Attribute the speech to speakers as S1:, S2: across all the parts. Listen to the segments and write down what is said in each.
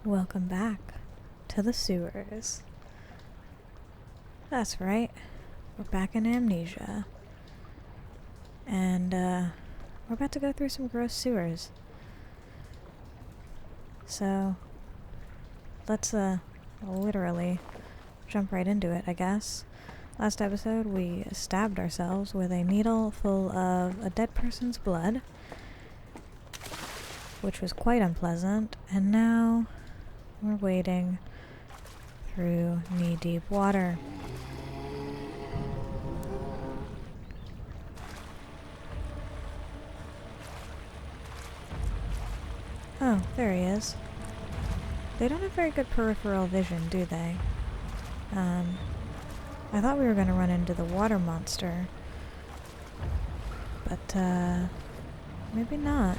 S1: Welcome back to the sewers. That's right, we're back in Amnesia. And we're about to go through some gross sewers. So, let's literally jump right into it, I guess. Last episode we stabbed ourselves with a needle full of a dead person's blood, which was quite unpleasant, and now we're wading through knee-deep water. Oh, there he is. They don't have very good peripheral vision, do they? I thought we were going to run into the water monster, but maybe not.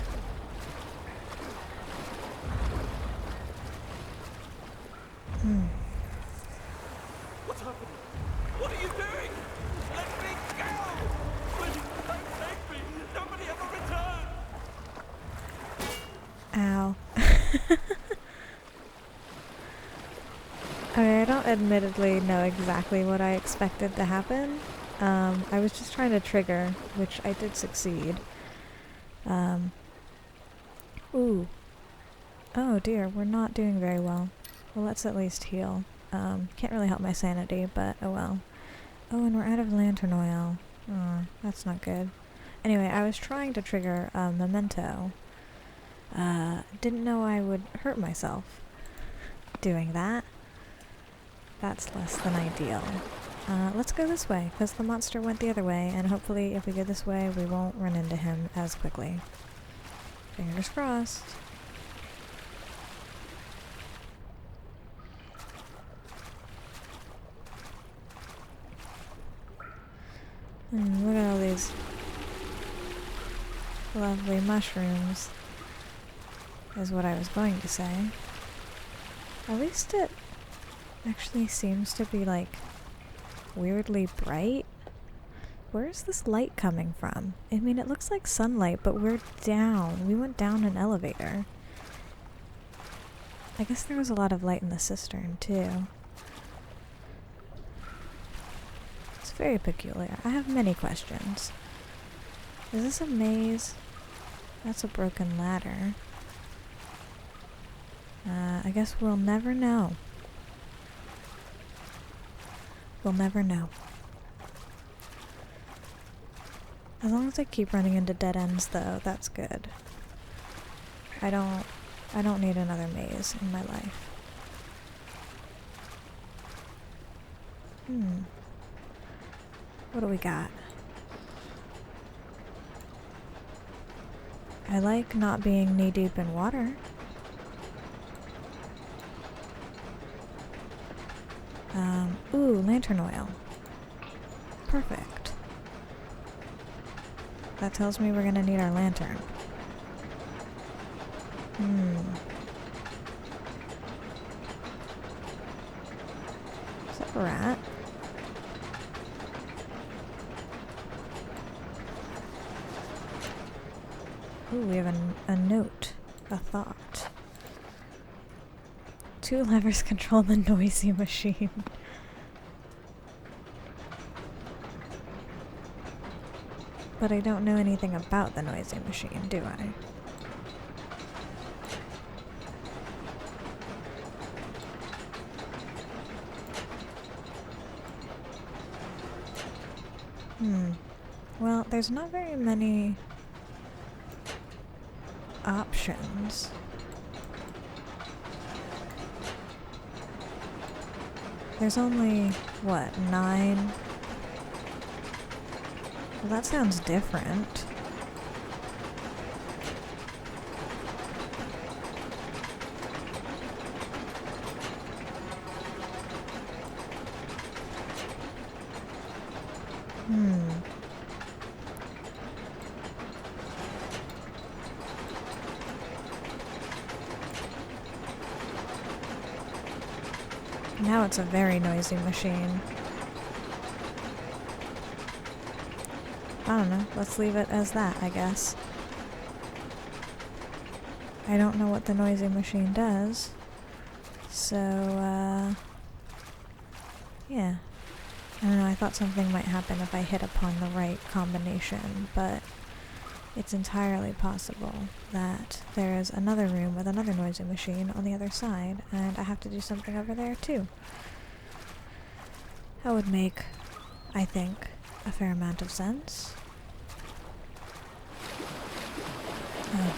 S2: What's happening? What are you doing? Let me go! Please, take me! Nobody ever return!
S1: Ow. Okay, I don't admittedly know exactly what I expected to happen. I was just trying to trigger, which I did succeed. Ooh. Oh dear, we're not doing very well. Well, let's at least heal. Can't really help my sanity, but oh well. Oh, and we're out of lantern oil. Oh, that's not good. Anyway, I was trying to trigger a memento. Didn't know I would hurt myself doing that. That's less than ideal. Let's go this way, because the monster went the other way, and hopefully if we go this way, we won't run into him as quickly. Fingers crossed. Look at all these lovely mushrooms, is what I was going to say. At least it actually seems to be, like, weirdly bright. Where is this light coming from? I mean, it looks like sunlight, but we're down. We went down an elevator. I guess there was a lot of light in the cistern, too. It's very peculiar. I have many questions. Is this a maze? That's a broken ladder. I guess we'll never know. We'll never know. As long as I keep running into dead ends, though, that's good. I don't need another maze in my life. What do we got? I like not being knee-deep in water. Ooh, lantern oil. Perfect. That tells me we're gonna need our lantern. Is that a rat? Ooh, we have a note. A thought. 2 levers control the noisy machine. But I don't know anything about the noisy machine, do I? Well, there's not very many options. There's only, what, 9? Well, that sounds different. Now it's a very noisy machine. I don't know. Let's leave it as that, I guess. I don't know what the noisy machine does. So, yeah. I don't know, I thought something might happen if I hit upon the right combination, but it's entirely possible that there is another room with another noisy machine on the other side, and I have to do something over there too. That would make, I think, a fair amount of sense. Oh,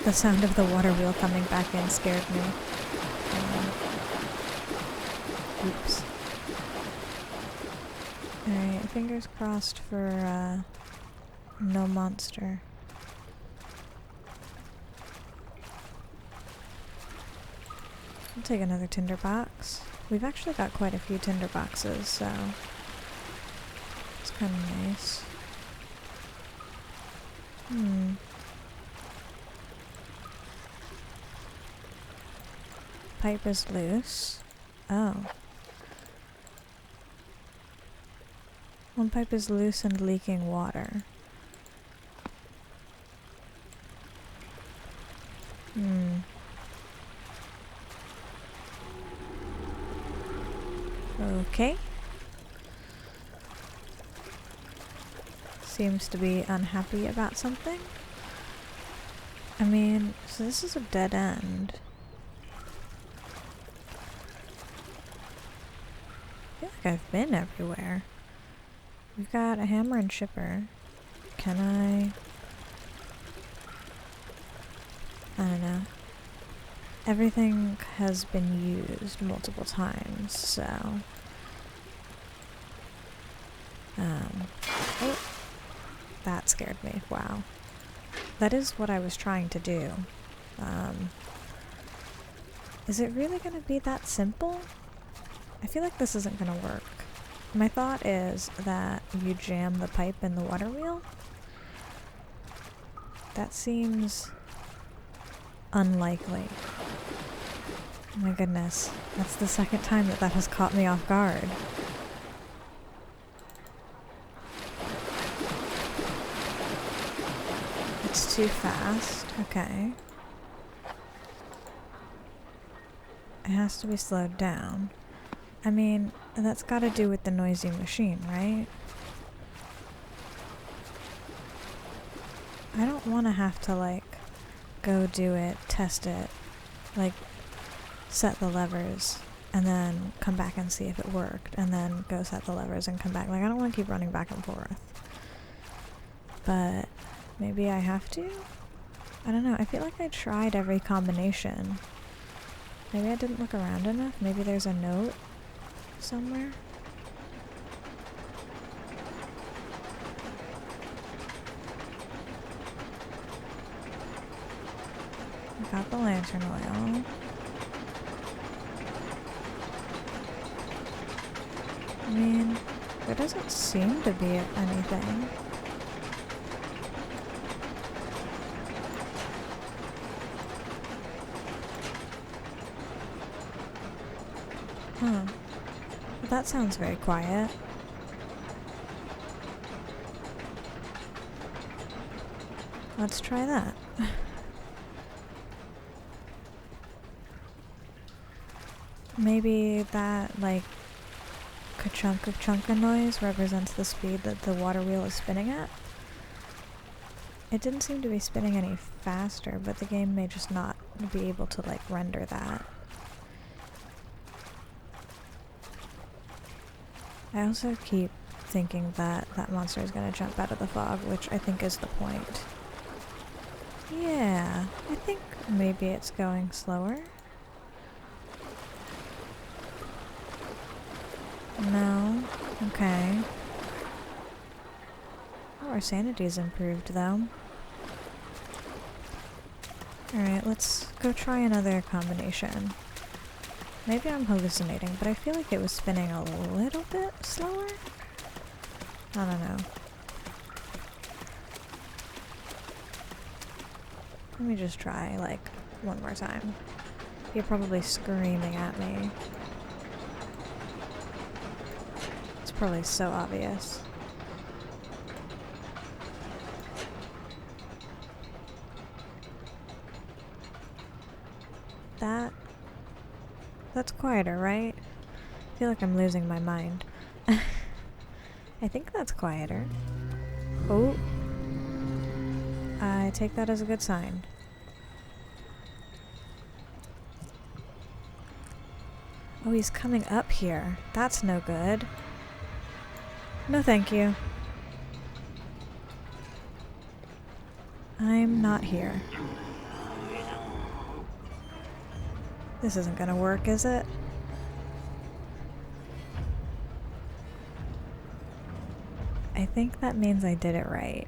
S1: the sound of the water wheel coming back in scared me. Oops. Alright, fingers crossed for no monster. I'll take another tinderbox. We've actually got quite a few tinderboxes, so it's kind of nice. Pipe is loose. Oh. One pipe is loose and leaking water. Okay. Seems to be unhappy about something. I mean, so this is a dead end. I feel like I've been everywhere. We've got a hammer and shipper. Can I don't know. Everything has been used multiple times, so... Oh! That scared me. Wow. That is what I was trying to do. Is it really gonna be that simple? I feel like this isn't gonna work. My thought is that you jam the pipe in the water wheel. That seems unlikely. Oh my goodness, that's the second time that that has caught me off guard. It's too fast. Okay. It has to be slowed down. I mean, that's gotta do with the noisy machine, right? I don't want to have to, like, go do it, test it, like, set the levers, and then come back and see if it worked, and then go set the levers and come back. Like, I don't want to keep running back and forth. But maybe I have to? I don't know, I feel like I tried every combination. Maybe I didn't look around enough? Maybe there's a note somewhere? I got the lantern oil. I mean, there doesn't seem to be anything. Huh. Well, that sounds very quiet. Let's try that. Maybe that, like, ka-chunka noise represents the speed that the water wheel is spinning at? It didn't seem to be spinning any faster, but the game may just not be able to, like, render that. I also keep thinking that that monster is going to jump out of the fog, which I think is the point. Yeah, I think maybe it's going slower. No? Okay. Oh, our sanity's improved, though. Alright, let's go try another combination. Maybe I'm hallucinating, but I feel like it was spinning a little bit slower? I don't know. Let me just try, like, one more time. You're probably screaming at me. It's probably so obvious. That That's quieter, right? I feel like I'm losing my mind. I think that's quieter. Oh. I take that as a good sign. Oh, he's coming up here. That's no good. No thank you. I'm not here. This isn't gonna work, is it? I think that means I did it right.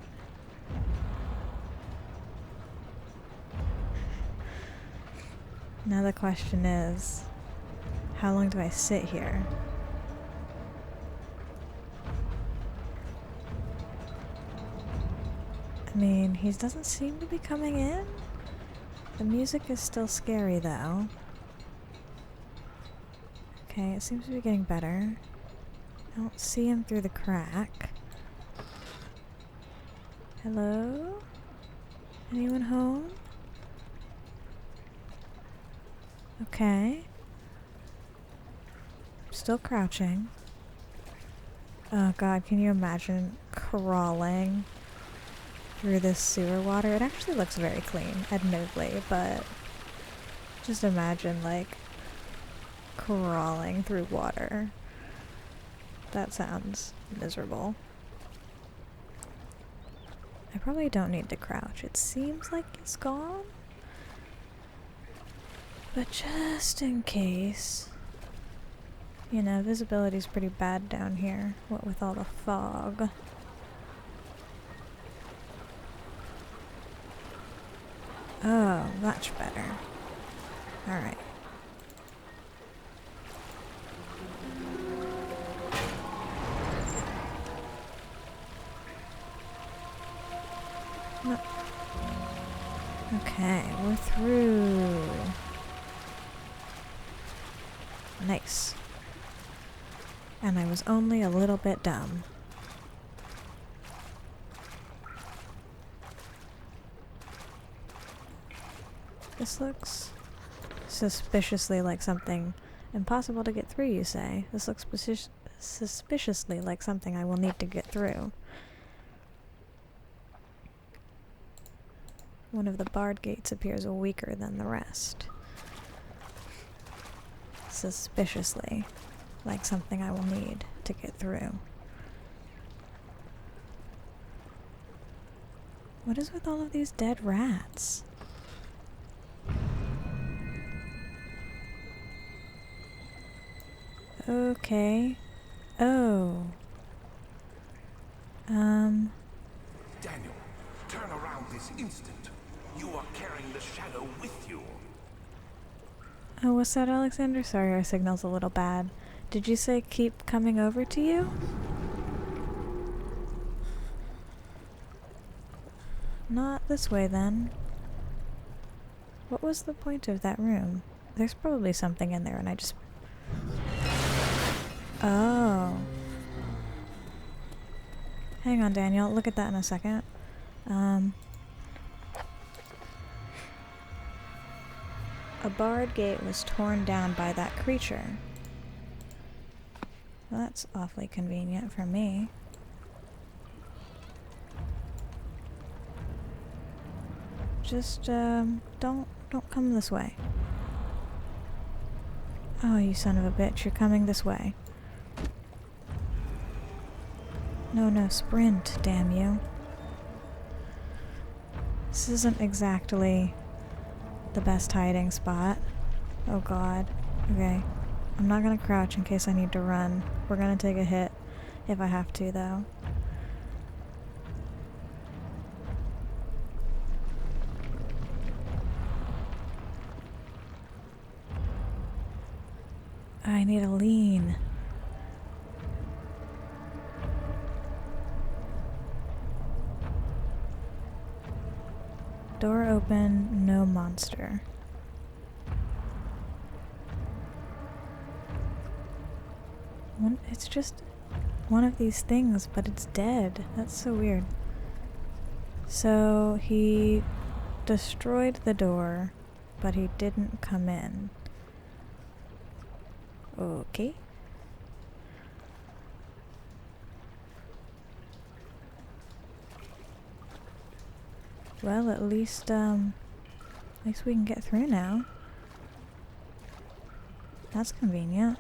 S1: Now the question is, how long do I sit here? I mean, he doesn't seem to be coming in. The music is still scary though. Okay, it seems to be getting better. I don't see him through the crack. Hello? Anyone home? Okay. Still crouching. Oh god, can you imagine crawling through this sewer water? It actually looks very clean, admittedly, but just imagine, like, crawling through water. That sounds miserable. I probably don't need to crouch. It seems like it's gone. But just in case... You know, visibility's pretty bad down here, what with all the fog. Oh, much better. Alright. No. Okay, we're through. Nice. And I was only a little bit dumb. This looks suspiciously like something impossible to get through, you say? This looks suspiciously like something I will need to get through. One of the barred gates appears weaker than the rest. Suspiciously like something I will need to get through. What is with all of these dead rats? Okay. Oh.
S2: Daniel, turn around this instant. You are carrying the shadow with you.
S1: Oh, what's that, Alexander? Sorry, our signal's a little bad. Did you say keep coming over to you? Not this way, then. What was the point of that room? There's probably something in there, and I just... Oh. Hang on, Daniel. Look at that in a second. A barred gate was torn down by that creature. Well, that's awfully convenient for me. Just, don't come this way. Oh, you son of a bitch, you're coming this way. No, sprint, damn you. This isn't exactly the best hiding spot. Oh god. Okay. I'm not gonna crouch in case I need to run. We're gonna take a hit if I have to, though. I need a lean. Door open, no monster. It's just one of these things, but it's dead. That's so weird. So he destroyed the door, but he didn't come in. Okay. Well, at least we can get through now. That's convenient.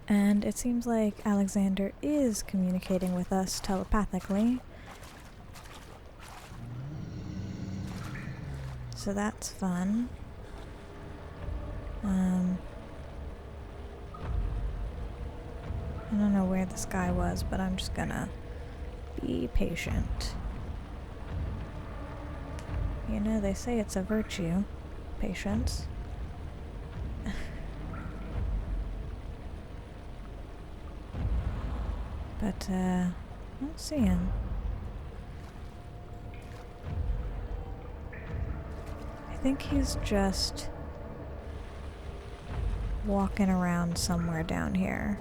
S1: And it seems like Alexander is communicating with us telepathically. So that's fun. I don't know where this guy was, but I'm just gonna be patient. You know, they say it's a virtue, patience. But, I don't see him. I think he's just walking around somewhere down here.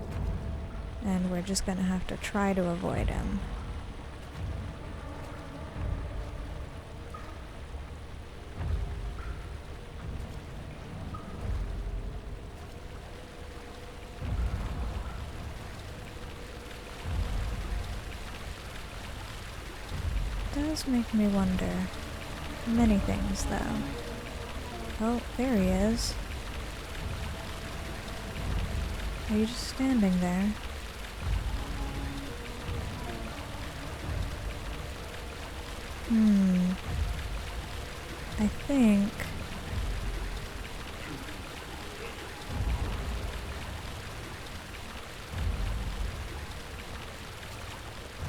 S1: And we're just gonna have to try to avoid him. Does make me wonder. Many things, though. Oh, there he is. Are you just standing there? I think...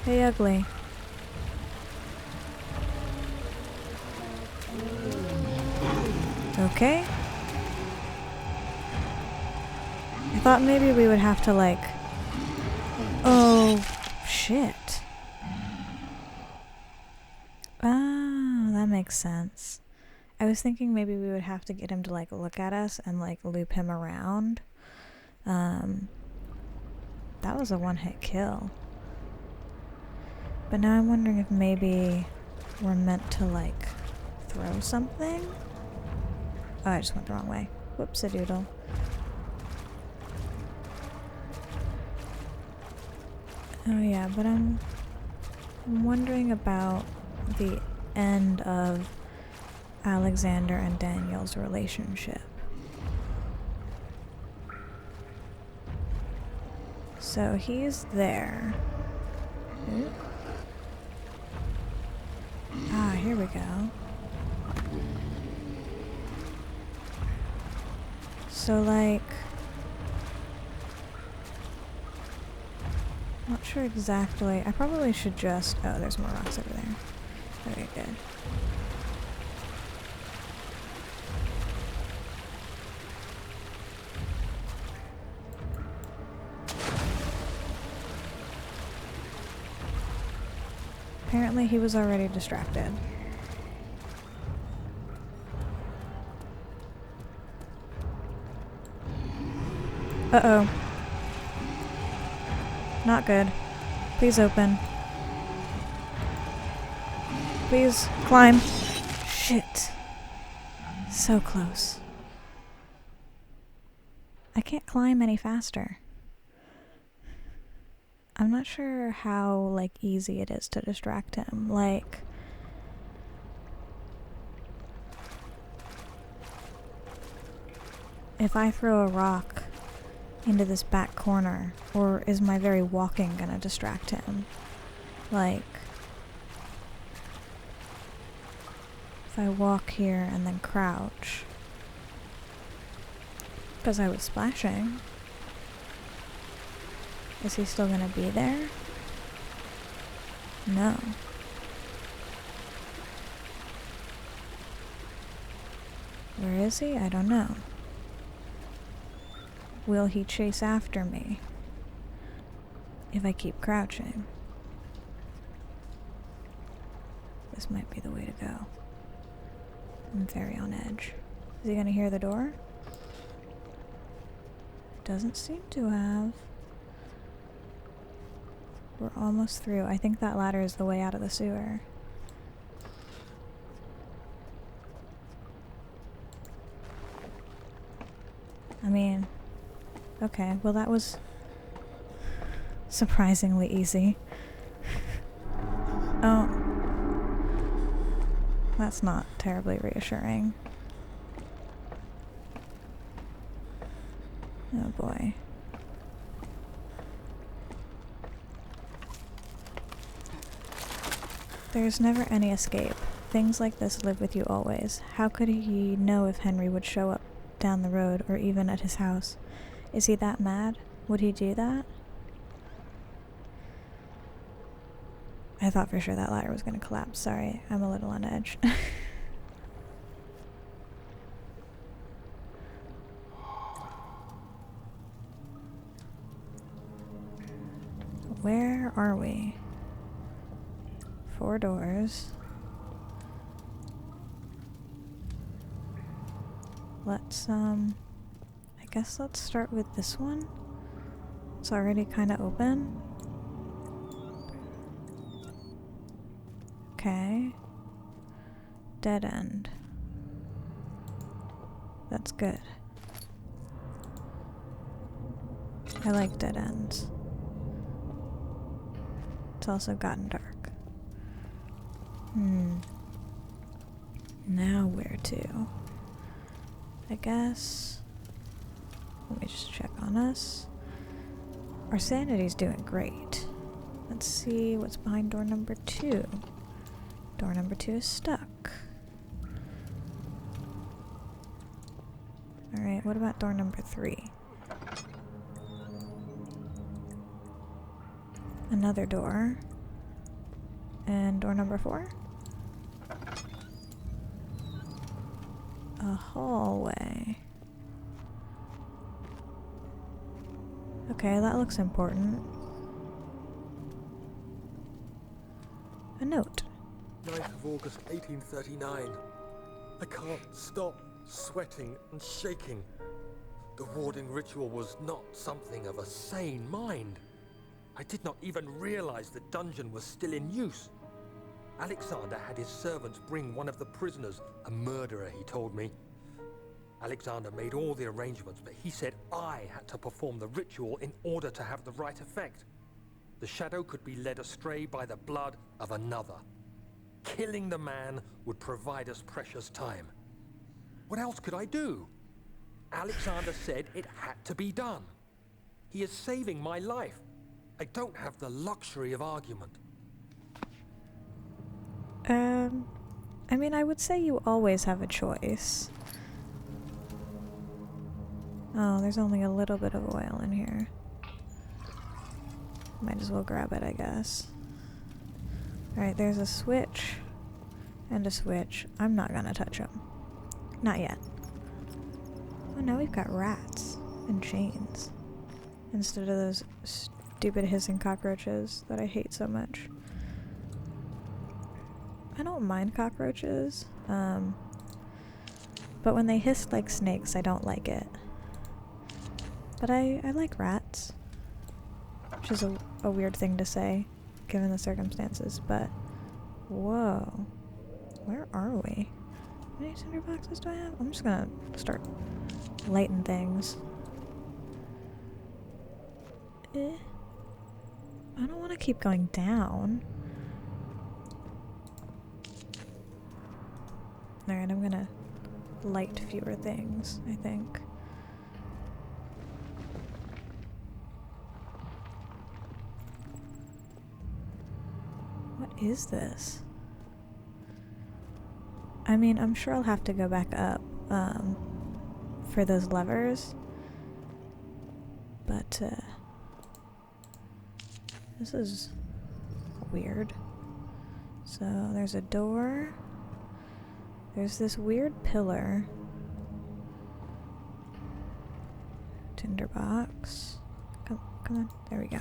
S1: Hey, ugly. Okay. I thought maybe we would have to, like... Oh, shit. Ah, that makes sense. I was thinking maybe we would have to get him to, like, look at us and, like, loop him around. That was a one-hit kill. But now I'm wondering if maybe we're meant to, like, throw something? Oh, I just went the wrong way. Whoops-a-doodle. Oh yeah, but I'm wondering about the end of Alexander and Daniel's relationship. So he's there. Ooh. Ah, here we go. So, like... Not sure exactly. I probably should just... Oh, there's more rocks over there. Okay, good. Apparently he was already distracted. Uh-oh. Not good. Please open. Please climb. Shit. So close. I can't climb any faster. I'm not sure how, like, easy it is to distract him. Like... If I throw a rock into this back corner, or is my very walking gonna distract him? Like... If I walk here and then crouch... Because I was splashing... Is he still gonna be there? No. Where is he? I don't know. Will he chase after me if I keep crouching? This might be the way to go. I'm very on edge. Is he gonna hear the door? Doesn't seem to have. We're almost through. I think that ladder is the way out of the sewer. I mean, okay, well that was surprisingly easy. Oh. That's not terribly reassuring. Oh boy. There's never any escape. Things like this live with you always. How could he know if Henry would show up down the road or even at his house? Is he that mad? Would he do that? I thought for sure that ladder was going to collapse. Sorry, I'm a little on edge. Where are we? 4 doors. Let's, I guess let's start with this one. It's already kind of open. Okay. Dead end. That's good. I like dead ends. It's also gotten dark. Now where to? I guess... Let me just check on us. Our sanity's doing great. Let's see what's behind door number 2. Door number 2 is stuck. Alright, what about door number 3? Another door. And door number 4? A hallway. Okay, that looks important. A note.
S2: 9th of August, 1839. I can't stop sweating and shaking. The warding ritual was not something of a sane mind. I did not even realize the dungeon was still in use. Alexander had his servants bring one of the prisoners, a murderer, he told me. Alexander made all the arrangements, but he said I had to perform the ritual in order to have the right effect. The shadow could be led astray by the blood of another. Killing the man would provide us precious time. What else could I do? Alexander said it had to be done. He is saving my life. I don't have the luxury of argument.
S1: I mean, I would say you always have a choice. Oh, there's only a little bit of oil in here. Might as well grab it, I guess. Alright, there's a switch. And a switch. I'm not gonna touch them. Not yet. Oh, now we've got rats and chains. Instead of those stupid hissing cockroaches that I hate so much. I don't mind cockroaches, but when they hiss like snakes, I don't like it. But I like rats, which is a weird thing to say, given the circumstances, but whoa, where are we? How many cinder boxes do I have? I'm just gonna start lighting things. I don't want to keep going down. Alright, I'm gonna light fewer things, I think. What is this? I mean, I'm sure I'll have to go back up, for those levers. But, this is weird. So, there's a door. There's this weird pillar. Tinderbox. Come on. There we go.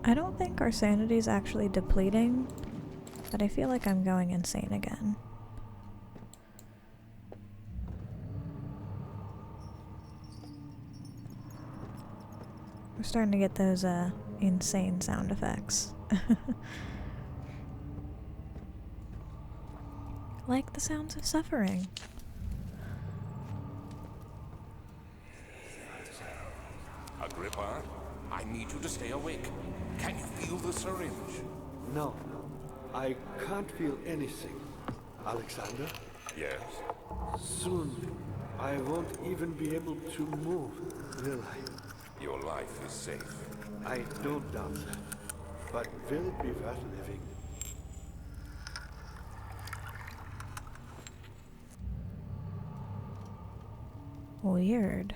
S1: I don't think our sanity's actually depleting, but I feel like I'm going insane again. We're starting to get those insane sound effects. like the sounds of suffering.
S3: Agrippa, I need you to stay awake. Can you feel the syringe?
S4: No, I can't feel anything. Alexander,
S3: Yes.
S4: soon I won't even be able to move, will I?
S3: Your life is safe.
S4: I don't doubt that. But will it be worth living?
S1: Weird.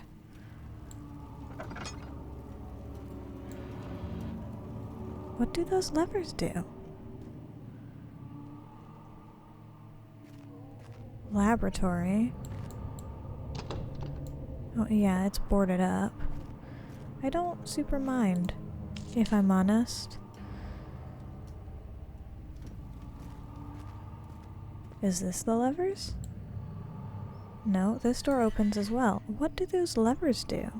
S1: What do those levers do? Laboratory. Oh yeah, it's boarded up. I don't super mind, if I'm honest. Is this the levers? No, this door opens as well. What do those levers do?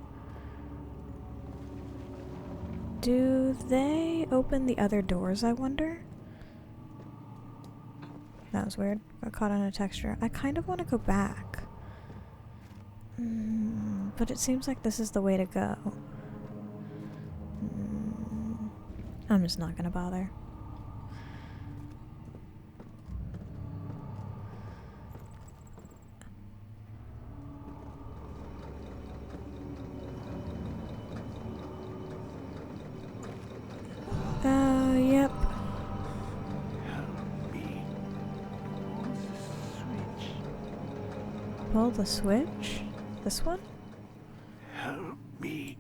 S1: Do they open the other doors, I wonder? That was weird. Got caught on a texture. I kind of want to go back. But it seems like this is the way to go. I'm just not gonna bother. Yep. Pull the switch? This one?
S4: Help me.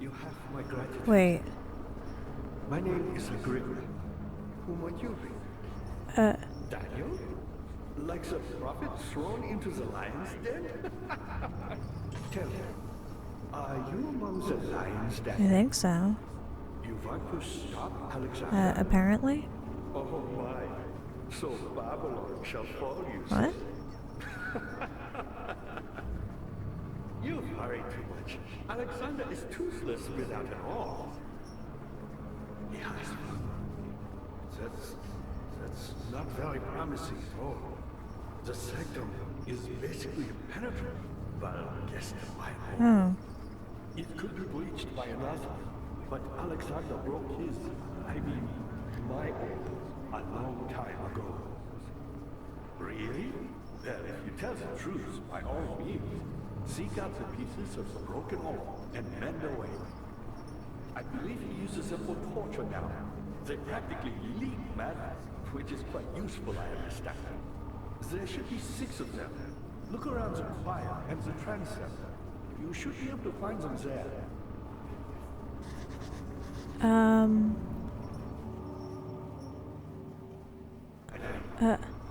S4: You have my gratitude.
S1: Wait.
S4: My name is Agrippa. Whom are you? Daniel? Like the prophet thrown into the lion's den? Tell me, are you among the lions,
S1: I
S4: Daniel?
S1: think so.
S4: You want to stop Alexander?
S1: Apparently?
S4: Oh my. So Babylon shall fall, you see.
S1: What?
S4: You hurry too much. Alexander is toothless without an arm. Yes. That's not very promising at all. The sanctum is basically impenetrable. Well, guess by all.
S1: Oh.
S4: It could be breached by another, but Alexander broke his, my own, a long time ago. Really? Well, if you tell the truth, by all means, seek out the pieces of the broken arm and mend away. I believe he uses them for torture now. They practically leak madness, which is quite useful, I understand. There should be 6 of them. Look around the choir and the transept. You should be able to find them there.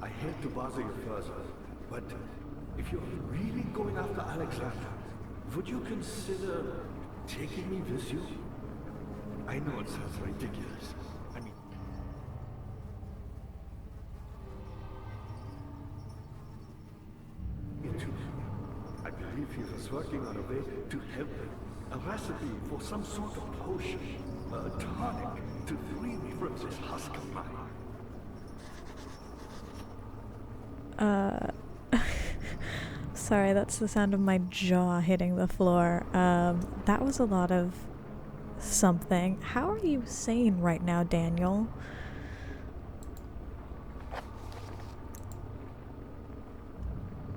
S4: I hate to bother you further, but if you're really going after Alexander, would you consider taking me with you? I know it sounds ridiculous. I mean... I believe he was working on a way to help me. A recipe for some sort of potion, a tonic, to free me from this husk of mine.
S1: Sorry, that's the sound of my jaw hitting the floor. That was a lot of something. How are you sane right now, Daniel?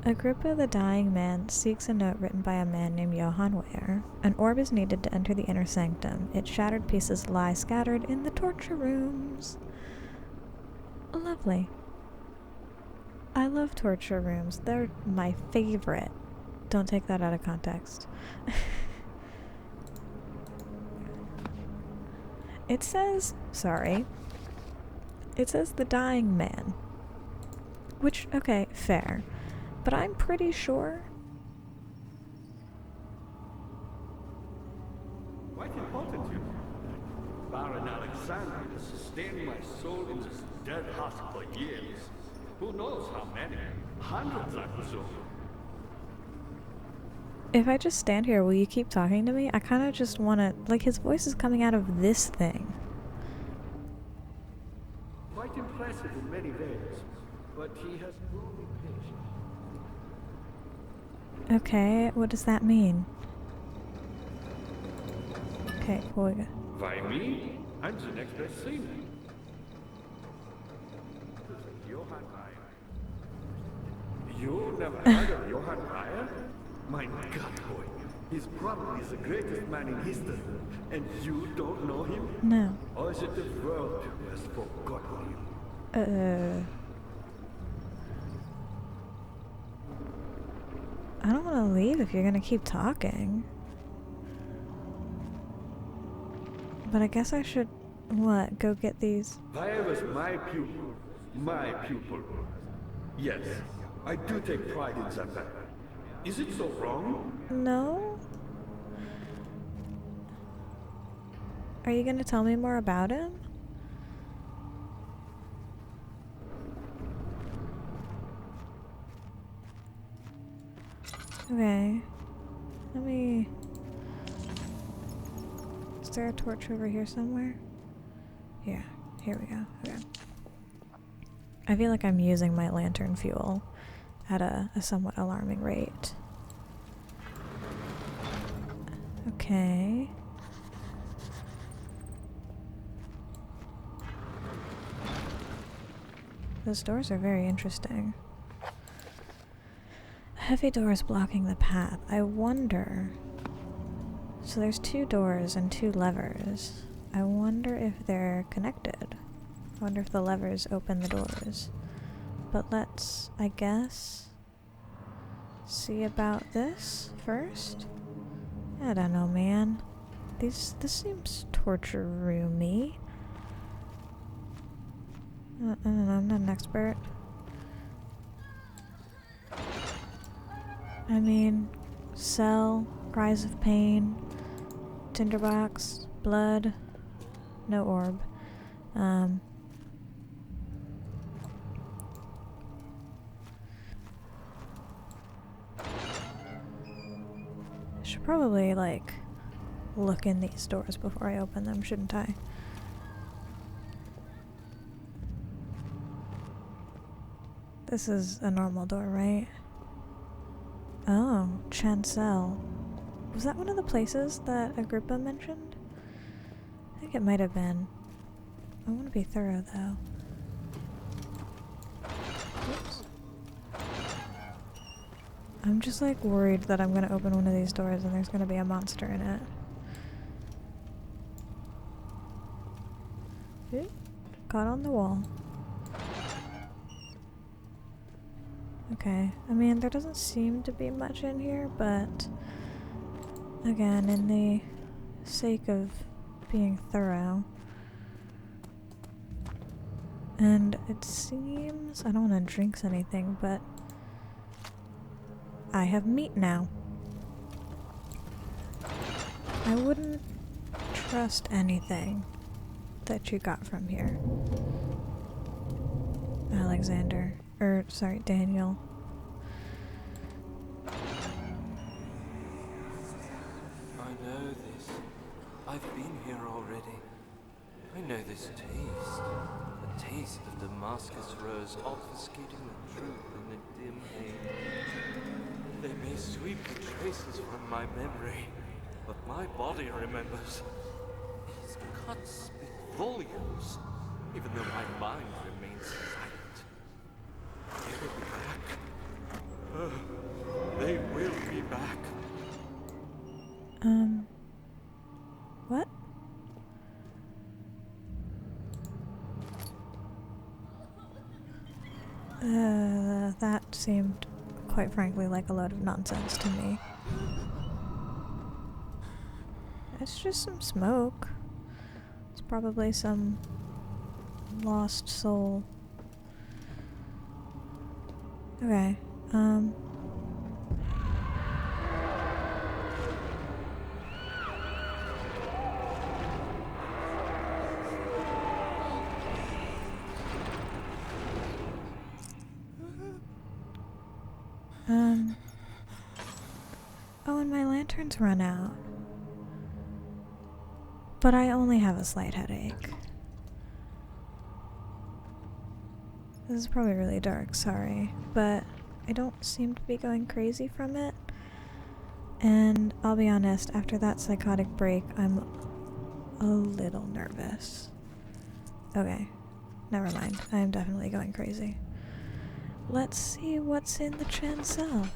S1: Agrippa the dying man seeks a note written by a man named Johann Weyer. An orb is needed to enter the Inner Sanctum. Its shattered pieces lie scattered in the torture rooms. Lovely. I love torture rooms. They're my favorite. Don't take that out of context. It says, sorry, it says the dying man. Which, okay, fair. But I'm pretty sure.
S4: Quite important, you know. Baron Alexander has sustained my soul in this dead husk for years. Who knows how many? Hundreds, I presume.
S1: If I just stand here, will you keep talking to me? I kind of just want to, like, his voice is coming out of this thing.
S4: but he has grown impatient.
S1: Okay, what does that mean? Okay, cool.
S4: Why me? I'm the next best thing. Johann Weyer. You never heard of Johann Weyer? My God, boy. He's probably the greatest man in history. And you don't know him?
S1: No.
S4: Or is it the world who has forgotten him?
S1: I don't want to leave if you're gonna keep talking. But I guess I should, what, go get these?
S4: Weyer was my pupil. My pupil. Yes, I do take pride in that fact. Is it so wrong?
S1: No? Are you gonna tell me more about him? Okay. Let me... Is there a torch over here somewhere? Yeah, here we go. Okay. I feel like I'm using my lantern fuel at a somewhat alarming rate. Okay. Those doors are very interesting. Heavy doors blocking the path. I wonder... So there's 2 doors and 2 levers. I wonder if they're connected. I wonder if the levers open the doors. But let's, I guess, see about this first? I don't know, man. This seems torture roomy. I don't know, I'm not an expert. I mean, cell, cries of pain, tinderbox, blood, no orb. I should probably, like, look in these doors before I open them, shouldn't I? This is a normal door, right? Oh, chancel. Was that one of the places that Agrippa mentioned? I think it might have been. I want to be thorough, though. Oops. I'm just, like, worried that I'm gonna open one of these doors and there's gonna be a monster in it. Oop. Caught on the wall. Okay, I mean, there doesn't seem to be much in here, but again, in the sake of being thorough. And it seems, I don't want to jinx anything, but I have meat now. I wouldn't trust anything that you got from here. Alexander. Sorry, Daniel.
S5: I know this. I've been here already. I know this taste. The taste of Damascus rose obfuscating the truth in a dim haze. They may sweep the traces from my memory, but my body remembers. These cuts speak volumes, even though my mind remains silent. They will be back. They will be back.
S1: What? That seemed, quite frankly, like a load of nonsense to me. It's just some smoke. It's probably some lost soul. Okay, oh, and my lantern's run out. But I only have a slight headache. This is probably really dark, sorry, but I don't seem to be going crazy from it. And I'll be honest, after that psychotic break, I'm a little nervous. Okay, never mind. I am definitely going crazy. Let's see what's in the chancel.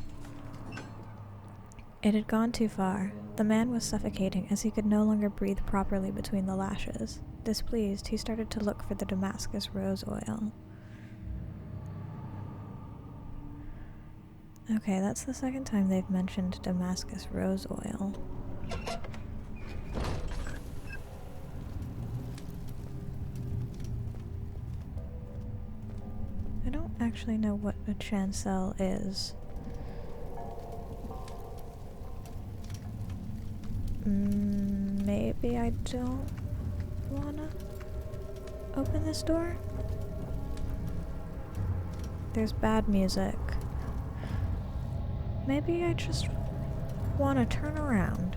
S1: It had gone too far. The man was suffocating as he could no longer breathe properly between the lashes. Displeased, he started to look for the Damascus rose oil. Okay, that's the second time they've mentioned Damascus rose oil. I don't actually know what a chancel is. Maybe I don't wanna open this door? There's bad music. Maybe I just want to turn around.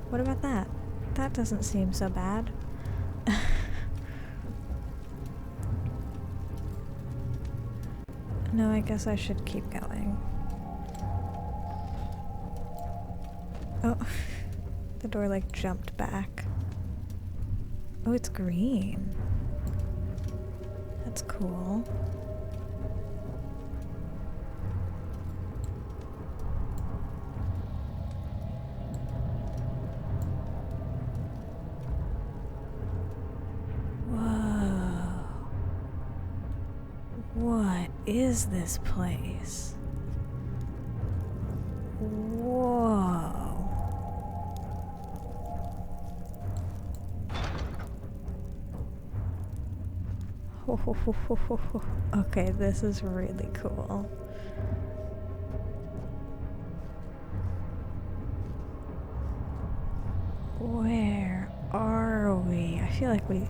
S1: What about that? That doesn't seem so bad. No, I guess I should keep going. Oh, the door like jumped back. Oh, it's green. That's cool. What is this place? Whoa. Okay, this is really cool. Where are we? I feel like we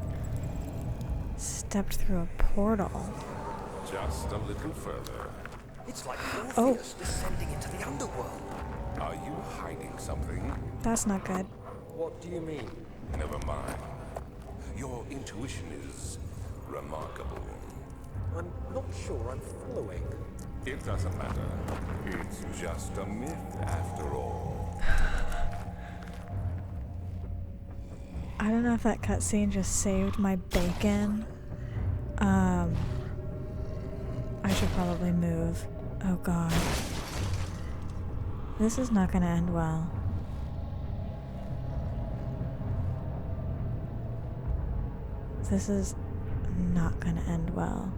S1: stepped through a portal.
S3: Just a little further.
S2: It's like Orpheus descending into the underworld.
S3: Are you hiding something?
S1: That's not good.
S2: What do you mean?
S3: Never mind. Your intuition is remarkable.
S2: I'm not sure I'm following.
S3: It doesn't matter. It's just a myth after all.
S1: I don't know if that cutscene just saved my bacon. I should probably move. Oh god. This is not gonna end well. This is not gonna end well.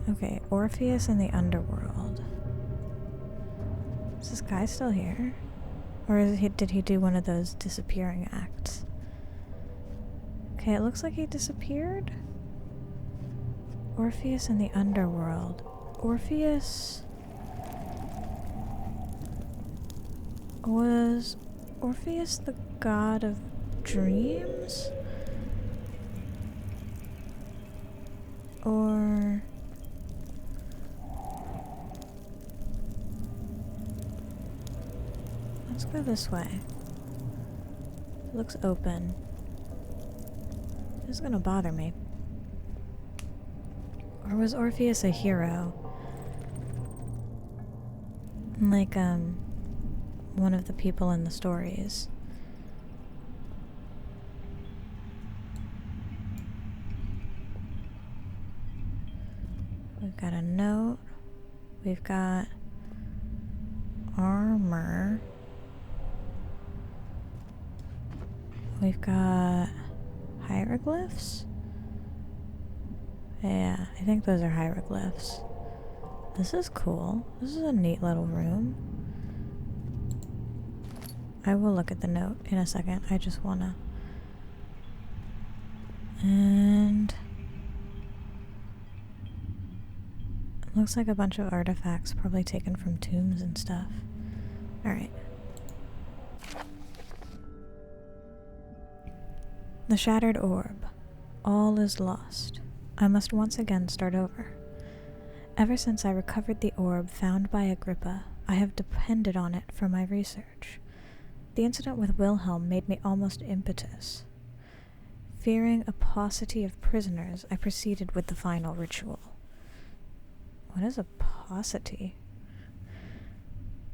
S1: Okay, Orpheus in the underworld. Is this guy still here? Or did he do one of those disappearing acts? Okay, it looks like he disappeared. Orpheus in the underworld. Was Orpheus the god of dreams? Or... let's go this way. It looks open. This is gonna bother me. Or was Orpheus a hero? Like, one of the people in the stories. We've got a note. We've got armor. We've got hieroglyphs? Yeah, I think those are hieroglyphs. This is cool. This is a neat little room. I will look at the note in a second. I just wanna... And... it looks like a bunch of artifacts, probably taken from tombs and stuff. Alright. The shattered orb. All is lost. I must once again start over. Ever since I recovered the orb found by Agrippa, I have depended on it for my research. The incident with Wilhelm made me almost impetuous. Fearing a paucity of prisoners, I proceeded with the final ritual. What is a paucity?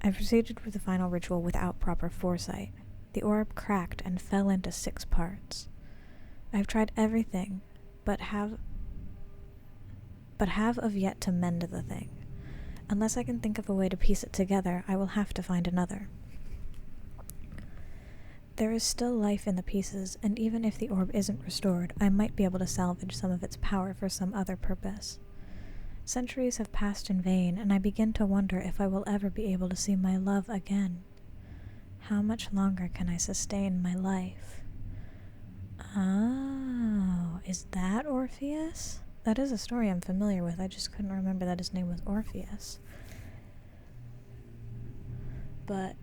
S1: I proceeded with the final ritual without proper foresight. The orb cracked and fell into 6 parts. I have tried everything, but have of yet to mend the thing. Unless I can think of a way to piece it together, I will have to find another. There is still life in the pieces, and even if the orb isn't restored, I might be able to salvage some of its power for some other purpose. Centuries have passed in vain, and I begin to wonder if I will ever be able to see my love again. How much longer can I sustain my life? Oh, is that Orpheus? That is a story I'm familiar with. I just couldn't remember that his name was Orpheus. But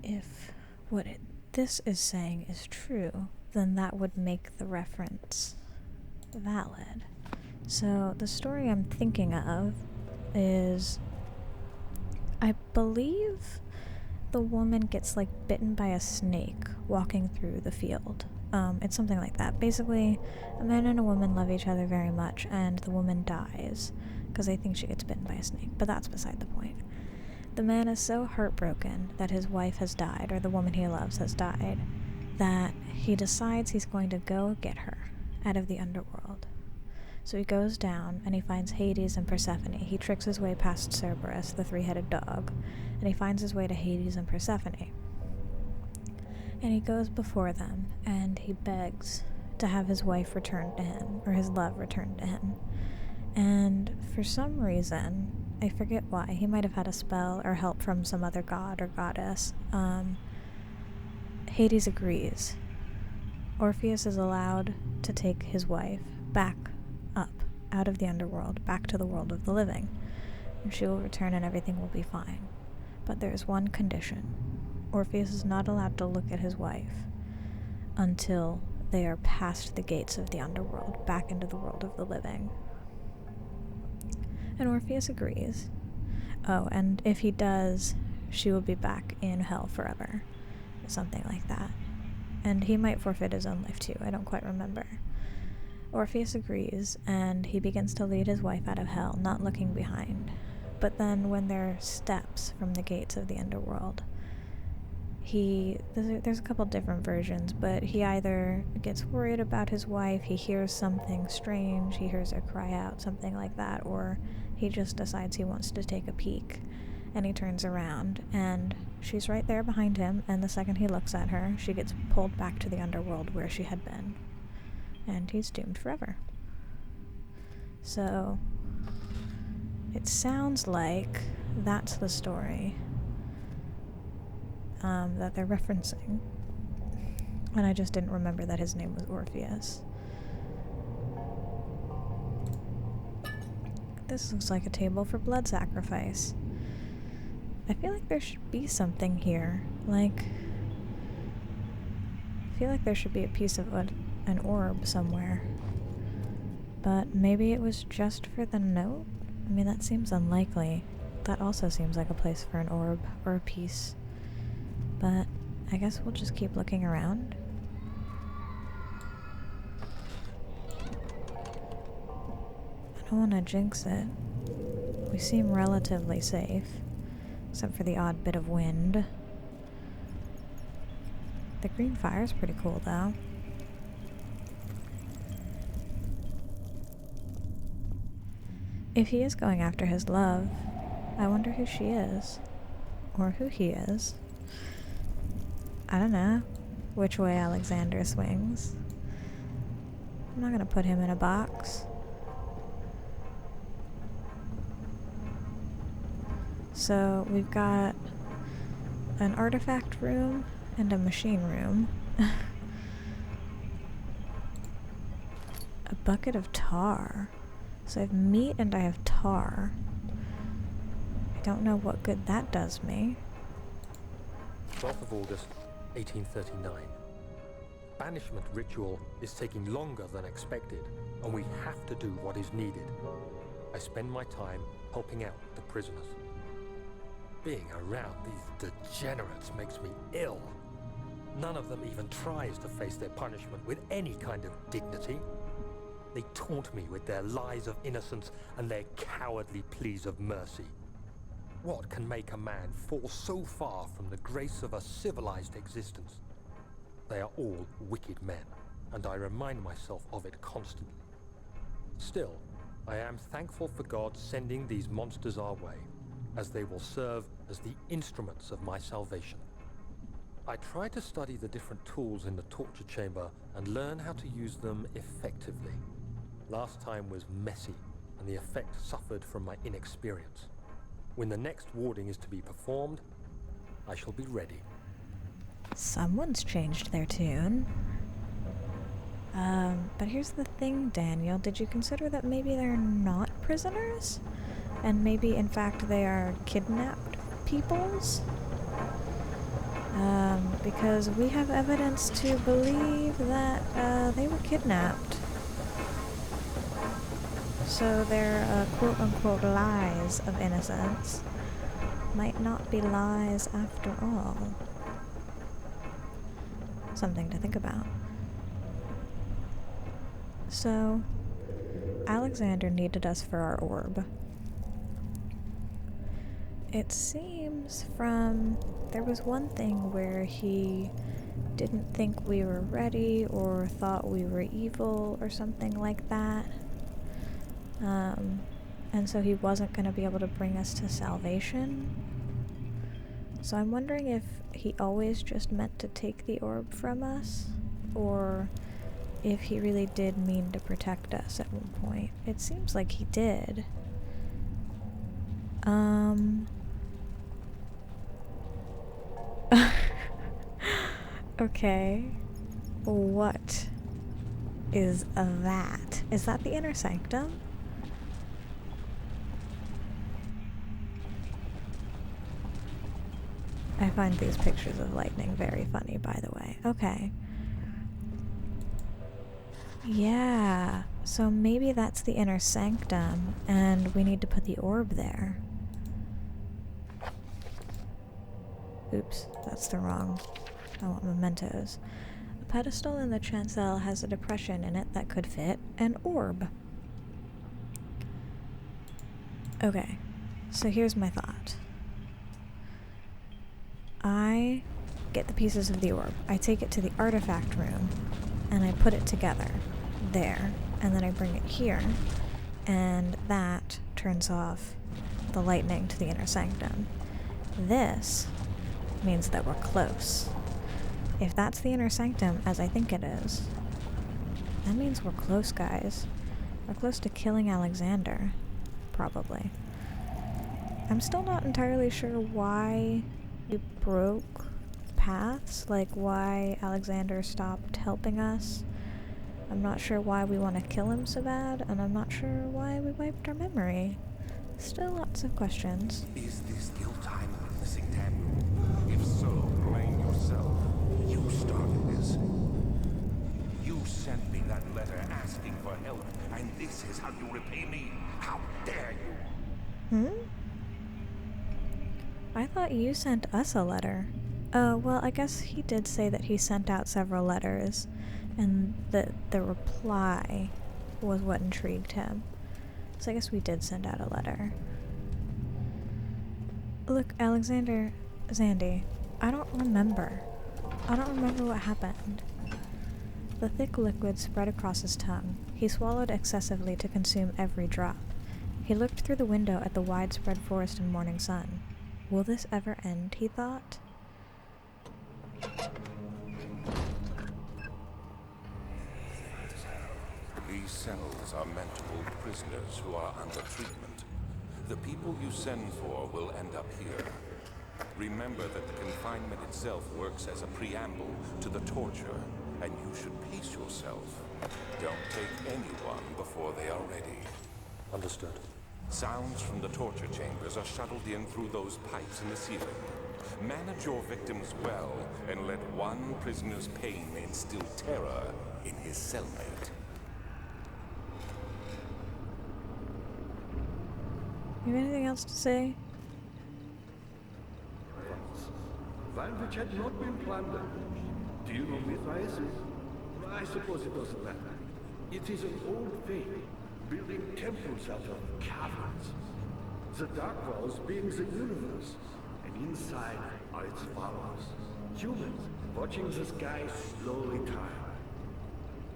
S1: if what this is saying is true, then that would make the reference valid. So the story I'm thinking of is, I believe the woman gets like bitten by a snake walking through the field. It's something like that. Basically, a man and a woman love each other very much, and the woman dies because I think she gets bitten by a snake, but that's beside the point. The man is so heartbroken that his wife has died, or the woman he loves has died, that he decides he's going to go get her out of the underworld. So he goes down, and he finds Hades and Persephone. He tricks his way past Cerberus, the 3-headed dog, and he finds his way to Hades and Persephone. And he goes before them, and he begs to have his wife returned to him, or his love returned to him. And for some reason, I forget why, he might have had a spell or help from some other god or goddess, Hades agrees. Orpheus is allowed to take his wife back up, out of the underworld, back to the world of the living. And she will return and everything will be fine. But there is one condition. Orpheus is not allowed to look at his wife until they are past the gates of the underworld, back into the world of the living. And Orpheus agrees. Oh, and if he does, she will be back in hell forever. Something like that. And he might forfeit his own life too, I don't quite remember. Orpheus agrees, and he begins to lead his wife out of hell, not looking behind. But then when there are steps from the gates of the underworld, there's a couple different versions, but he either gets worried about his wife, he hears something strange, he hears her cry out, something like that, or he just decides he wants to take a peek, and he turns around, and she's right there behind him, and the second he looks at her, she gets pulled back to the underworld where she had been, and he's doomed forever. So, it sounds like that's the story that they're referencing. And I just didn't remember that his name was Orpheus. This looks like a table for blood sacrifice. I feel like there should be something here. I feel like there should be a piece of an orb somewhere. But maybe it was just for the note? I mean, that seems unlikely. That also seems like a place for an orb or a piece. But I guess we'll just keep looking around. I don't want to jinx it. We seem relatively safe, except for the odd bit of wind. The green fire's pretty cool, though. If he is going after his love, I wonder who she is. Or who he is. I don't know which way Alexander swings. I'm not gonna put him in a box. So we've got an artifact room and a machine room. A bucket of tar. So I have meat and I have tar. I don't know what good that does me.
S2: 12th of August, 1839. banishment ritual is taking longer than expected, and we have to do what is needed. I spend my time helping out the prisoners. Being around these degenerates makes me ill. None of them even tries to face their punishment with any kind of dignity. They taunt me with their lies of innocence and their cowardly pleas of mercy. What can make a man fall so far from the grace of a civilized existence? They are all wicked men, and I remind myself of it constantly. Still, I am thankful for God sending these monsters our way, as they will serve as the instruments of my salvation. I try to study the different tools in the torture chamber and learn how to use them effectively. Last time was messy, and the effect suffered from my inexperience. When the next warding is to be performed, I shall be ready.
S1: Someone's changed their tune. But here's the thing, Daniel. Did you consider that maybe they're not prisoners? And maybe, in fact, they are kidnapped peoples? Because we have evidence to believe that they were kidnapped. So their quote-unquote lies of innocence might not be lies after all. Something to think about. So, Alexander needed us for our orb. It seems from... there was one thing where he didn't think we were ready or thought we were evil or something like that. And so he wasn't going to be able to bring us to salvation. So I'm wondering if he always just meant to take the orb from us, or if he really did mean to protect us at one point. It seems like he did. Okay. What is that? Is that the Inner Sanctum? I find these pictures of lightning very funny, by the way. Okay. Yeah, so maybe that's the Inner Sanctum, and we need to put the orb there. Oops, that's the wrong... I want mementos. A pedestal in the chancel has a depression in it that could fit an orb. Okay, so here's my thought. I get the pieces of the orb, I take it to the artifact room, and I put it together there, and then I bring it here, and that turns off the lightning to the Inner Sanctum. This means that we're close. If that's the Inner Sanctum, as I think it is, that means we're close, guys. We're close to killing Alexander. Probably. I'm still not entirely sure why we broke paths, like why Alexander stopped helping us. I'm not sure why we want to kill him so bad, and I'm not sure why we wiped our memory. Still lots of questions.
S3: Is this guilt I'm witnessing, Daniel? If so, blame yourself. You started this. You sent me that letter asking for help, and this is how you repay me? How dare you?
S1: I thought you sent us a letter. Oh, well, I guess he did say that he sent out several letters, and that the reply was what intrigued him. So I guess we did send out a letter. Look, Alexander, Zandy, I don't remember what happened. The thick liquid spread across his tongue. He swallowed excessively to consume every drop. He looked through the window at the widespread forest and morning sun. Will this ever end, he thought?
S3: These cells are meant to hold prisoners who are under treatment. The people you send for will end up here. Remember that the confinement itself works as a preamble to the torture, and you should pace yourself. Don't take anyone before they are ready.
S2: Understood.
S3: Sounds from the torture chambers are shuttled in through those pipes in the ceiling. Manage your victims well, and let one prisoner's pain instill terror in his cellmate.
S1: You have anything else to say?
S4: One which had not been plundered. Do you know Mithrais? I suppose it doesn't matter. It is an old faith, building temples out of caverns. The dark walls being the universe, and inside are its followers. Humans watching the sky slowly turn.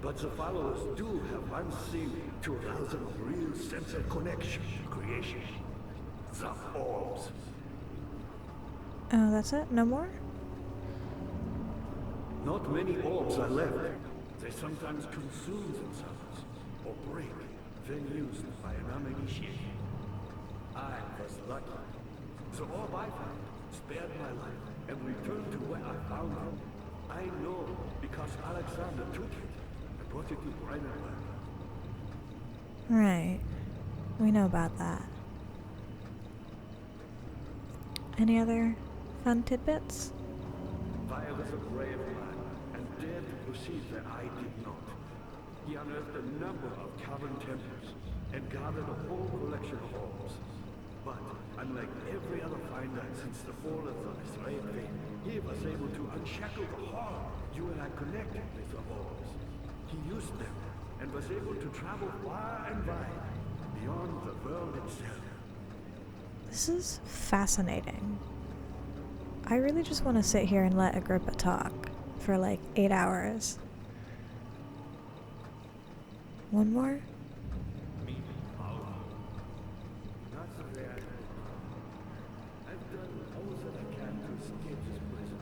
S4: But the followers do have one thing to arouse a real sense of connection, creation. The orbs.
S1: Oh, that's it? No more?
S4: Not many orbs are left. They sometimes consume themselves, or break, then used by an uninitiated. I was lucky. The orb I found spared my life and returned to where I found it. I know because Alexander took it and brought it to Brennenberg.
S1: Right. We know about that. Any other fun tidbits?
S4: Weyer was a brave man and dared to proceed where I did not. He unearthed a number of cavern temples and gathered a whole collection of orbs. But, unlike every other finder since the fall of the Israel faith, he was able to unshackle the horror you and I connected with the orbs. He used them and was able to travel far and wide, beyond the world itself.
S1: This is fascinating. I really just want to sit here and let Agrippa talk for like 8 hours. One more?
S4: Not the way I hoped. I've done all that I can to escape this prison.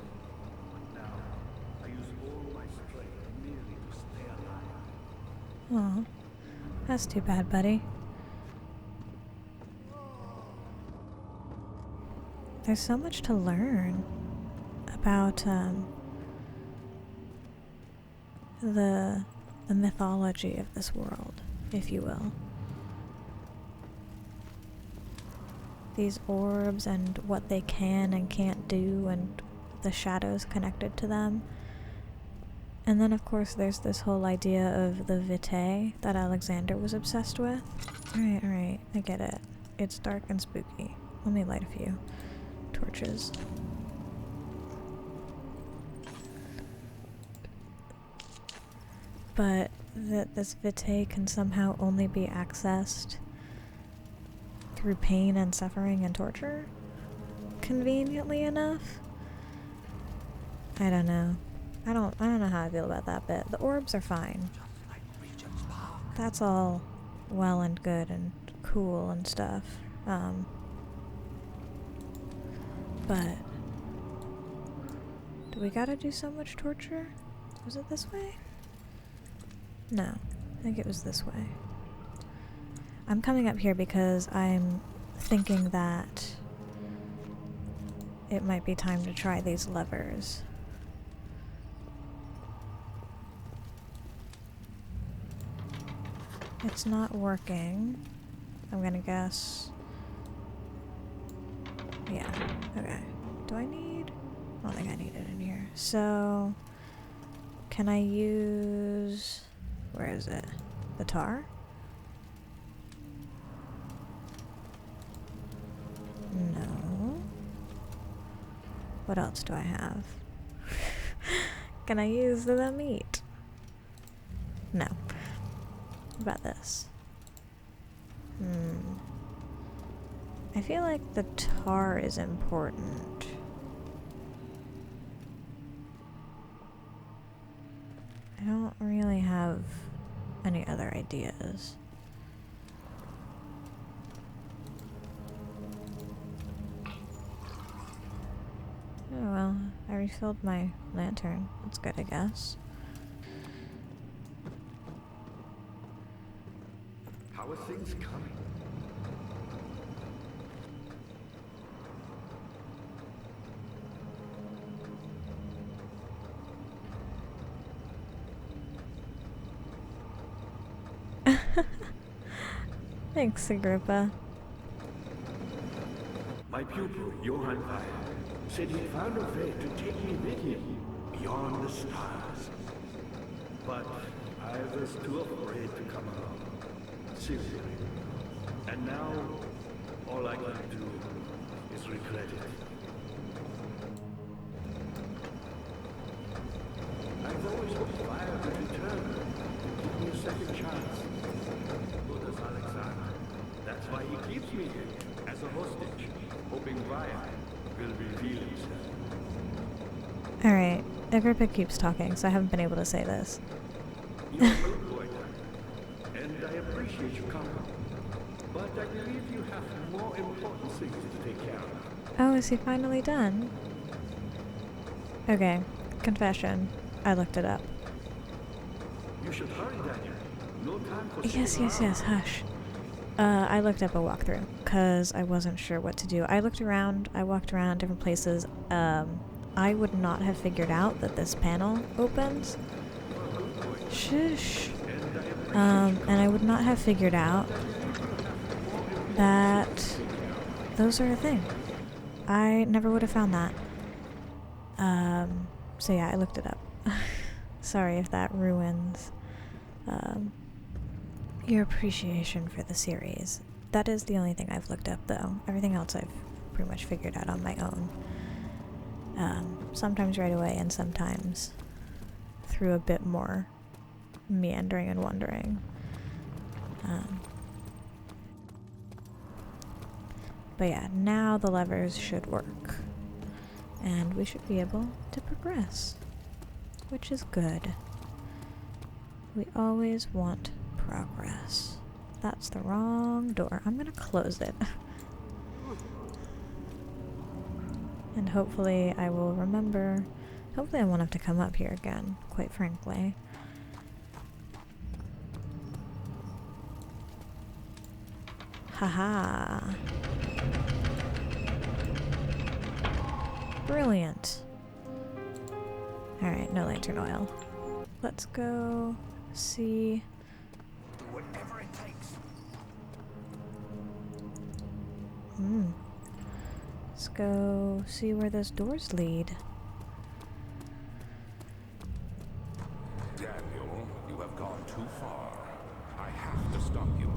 S4: But now, I use all my strength merely to stay alive.
S1: Aw. That's too bad, buddy. There's so much to learn about the mythology of this world, if you will. These orbs and what they can and can't do and the shadows connected to them. And then of course there's this whole idea of the vitae that Alexander was obsessed with. Alright, I get it. It's dark and spooky. Let me light a few torches. But that this vitae can somehow only be accessed through pain and suffering and torture? Conveniently enough? I don't know. I don't know how I feel about that bit. The orbs are fine. That's all well and good and cool and stuff. But do we gotta do so much torture? Was it this way? No, I think it was this way. I'm coming up here because I'm thinking that it might be time to try these levers. It's not working. I'm gonna guess. Yeah, okay. Do I need? I don't think I need it in here. So, can I use... Where is it? The tar? No. What else do I have? Can I use the meat? No. What about this? I feel like the tar is important. I don't really have any other ideas. Oh well, I refilled my lantern. That's good, I guess.
S4: How are things coming?
S1: Thanks, Agrippa.
S4: My pupil, Johann Weyer, said he found a way to take me with him beyond the stars. But I was too afraid to come along. Seriously. And now, all I can do is regret it. I've always hoped Weyer would return. Give me a second chance. So does Alexander. That's why he keeps me here, as a hostage, hoping Weyer will reveal himself.
S1: Alright, Agrippa keeps talking, so I haven't been able to say this.
S4: You're a good boy, and I appreciate your coming. But I believe you have more important things to take care of.
S1: Oh, is he finally done? Okay, confession. I looked it up.
S4: You should hurry, Daniel. No time for
S1: Yes, hush. I looked up a walkthrough, because I wasn't sure what to do. I looked around, I walked around different places. I would not have figured out that this panel opens. Shush. And I would not have figured out that those are a thing. I never would have found that. So yeah, I looked it up. Sorry if that ruins your appreciation for the series. That is the only thing I've looked up, though. Everything else I've pretty much figured out on my own. Sometimes right away, and sometimes through a bit more meandering and wondering. But yeah, now the levers should work. And we should be able to progress. Which is good. We always want progress. That's the wrong door. I'm gonna close it. And hopefully I will remember. Hopefully I won't have to come up here again, quite frankly. Haha. Brilliant. Alright, no lantern oil. Let's go see.
S4: Do whatever it takes.
S1: Let's go see where those doors lead.
S3: Daniel, you have gone too far. I have to stop you.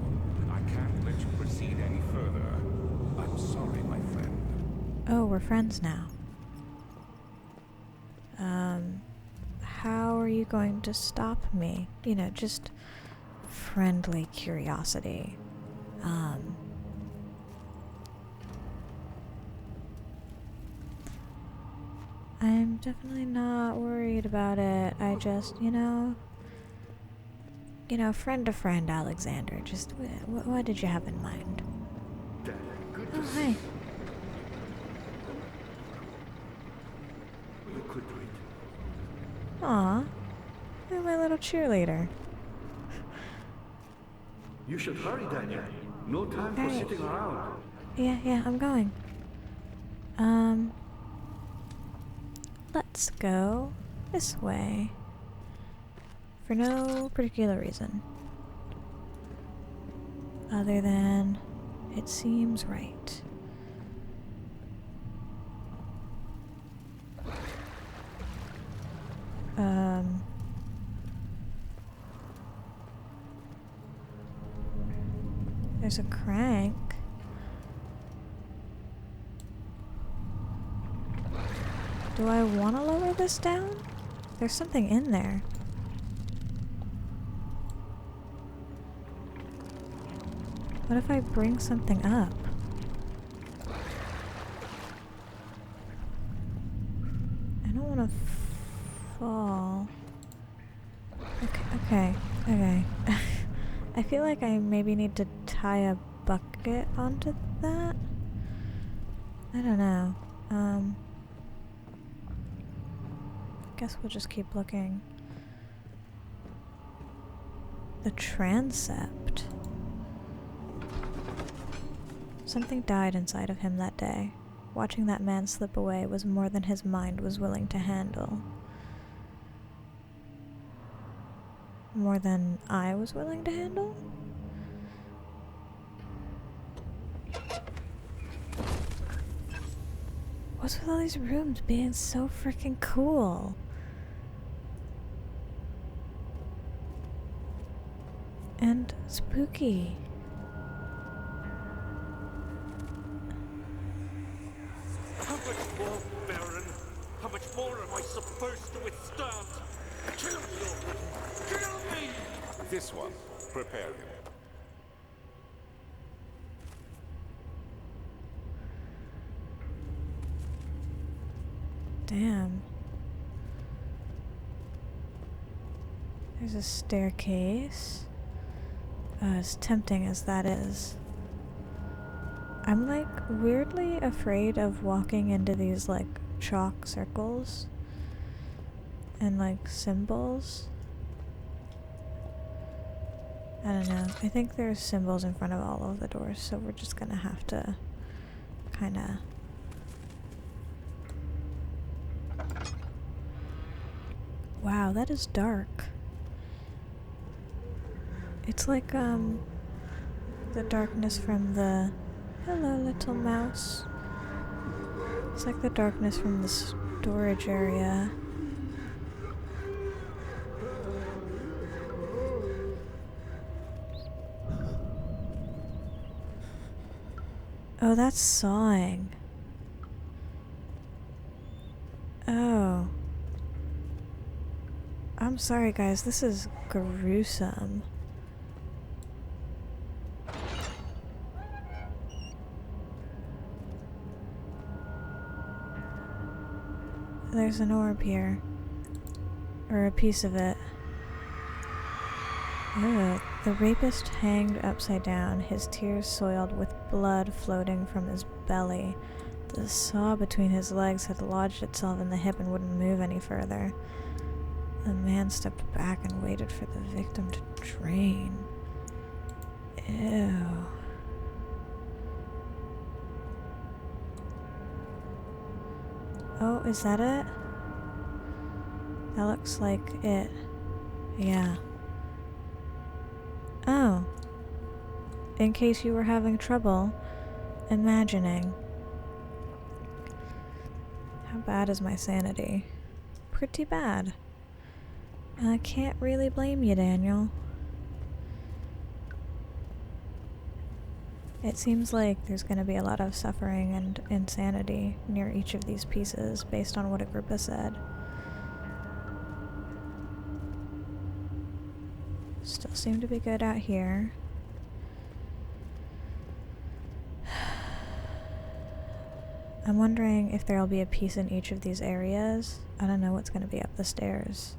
S3: I can't let you proceed any further. I'm sorry, my friend.
S1: Oh, we're friends now. How are you going to stop me? You know, just friendly curiosity. I'm definitely not worried about it. I just, you know, friend to friend, Alexander. Just, what did you have in mind?
S4: Daniel, good to
S1: Oh,
S4: see
S1: hi.
S4: you. You could do it.
S1: Aw, you're my little cheerleader.
S4: You should hurry, Daniel. No time for
S1: Alright.
S4: sitting around.
S1: Yeah, I'm going. Let's go this way. For no particular reason. Other than it seems right. There's a crank. Do I want to lower this down? There's something in there. What if I bring something up? I don't want to fall. Okay. I feel like I maybe need to tie a bucket onto that. I don't know. Guess we'll just keep looking. The transept. Something died inside of him that day. Watching that man slip away was more than his mind was willing to handle. More than I was willing to handle? What's with all these rooms being so freaking cool? And spooky.
S4: How much more, Baron? How much more am I supposed to withstand? Kill me already! Kill me!
S3: This one. Prepare him.
S1: Damn. There's a staircase. As tempting as that is. I'm like weirdly afraid of walking into these like chalk circles and like symbols. I don't know. I think there's symbols in front of all of the doors, so we're just gonna have to kinda. Wow, that is dark. It's like the darkness from the hello little mouse. It's like the darkness from the storage area. Oh, that's sawing. Oh. I'm sorry guys, this is gruesome. There's an orb here. Or a piece of it. Ugh. The rapist hanged upside down, his tears soiled with blood floating from his belly. The saw between his legs had lodged itself in the hip and wouldn't move any further. The man stepped back and waited for the victim to drain. Ew. Oh, is that it? That looks like it. Yeah. Oh. In case you were having trouble imagining. How bad is my sanity? Pretty bad. I can't really blame you, Daniel. It seems like there's going to be a lot of suffering and insanity near each of these pieces, based on what Agrippa said. Still seem to be good out here. I'm wondering if there'll be a piece in each of these areas. I don't know what's going to be up the stairs.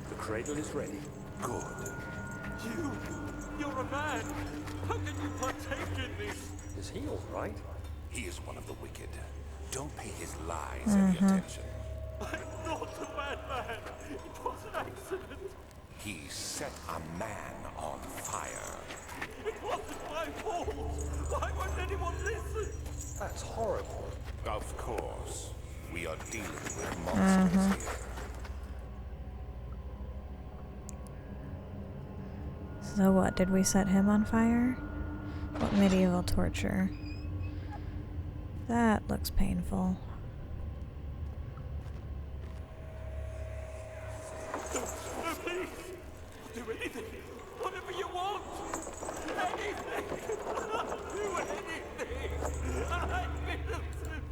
S4: The cradle is ready.
S3: Good.
S4: You're a man! How can you partake in this?
S2: Is he all right?
S3: He is one of the wicked. Don't pay his lies any attention.
S4: I'm not a bad man! It was an accident!
S3: He set a man on fire.
S4: It wasn't my fault! Why won't anyone listen?
S2: That's horrible.
S3: Of course. We are dealing with monsters here.
S1: So what, did we set him on fire? What medieval torture? That looks painful.
S4: No, please! Do anything! Whatever you want! Anything! Do anything! I'm innocent!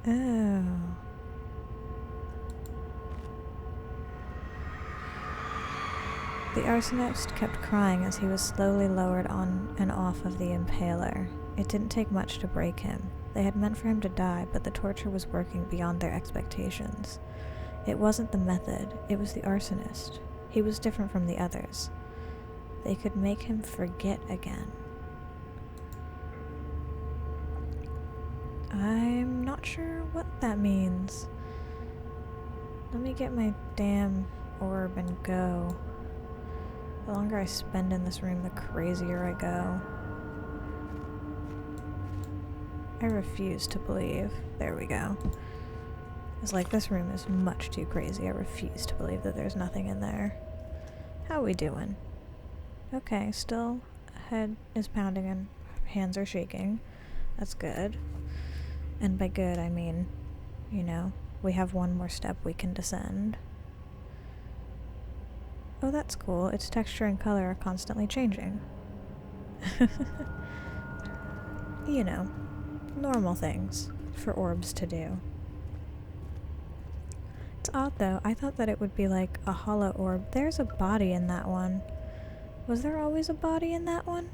S1: Oh. The arsonist kept crying as he was slowly lowered on and off of the impaler. It didn't take much to break him. They had meant for him to die, but the torture was working beyond their expectations. It wasn't the method, it was the arsonist. He was different from the others. They could make him forget again. I'm not sure what that means. Let me get my damn orb and go. The longer I spend in this room, the crazier I go. I refuse to believe. There we go. It's like, this room is much too crazy. I refuse to believe that there's nothing in there. How we doing? Okay, still head is pounding and hands are shaking. That's good. And by good, I mean, you know, we have one more step we can descend. Oh, that's cool. Its texture and color are constantly changing. You know, normal things for orbs to do. It's odd though, I thought that it would be like a hollow orb. There's a body in that one. Was there always a body in that one?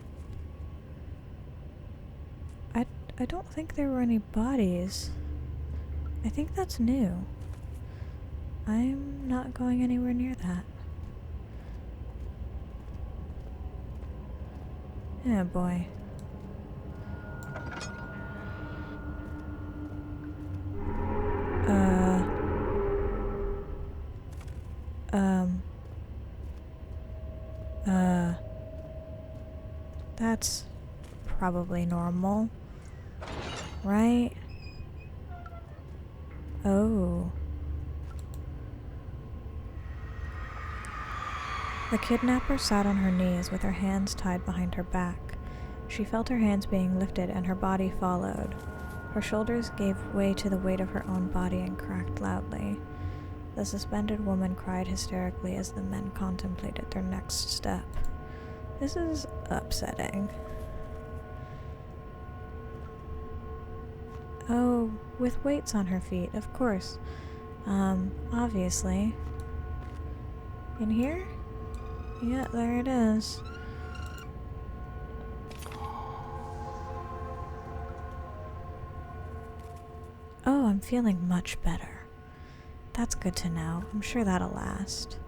S1: I don't think there were any bodies. I think that's new. I'm not going anywhere near that. Oh boy. That's probably normal, right? Oh. The kidnapper sat on her knees with her hands tied behind her back. She felt her hands being lifted and her body followed. Her shoulders gave way to the weight of her own body and cracked loudly. The suspended woman cried hysterically as the men contemplated their next step. This is upsetting. Oh, with weights on her feet, of course. Obviously. In here? Yeah, there it is. Oh, I'm feeling much better. That's good to know. I'm sure that'll last.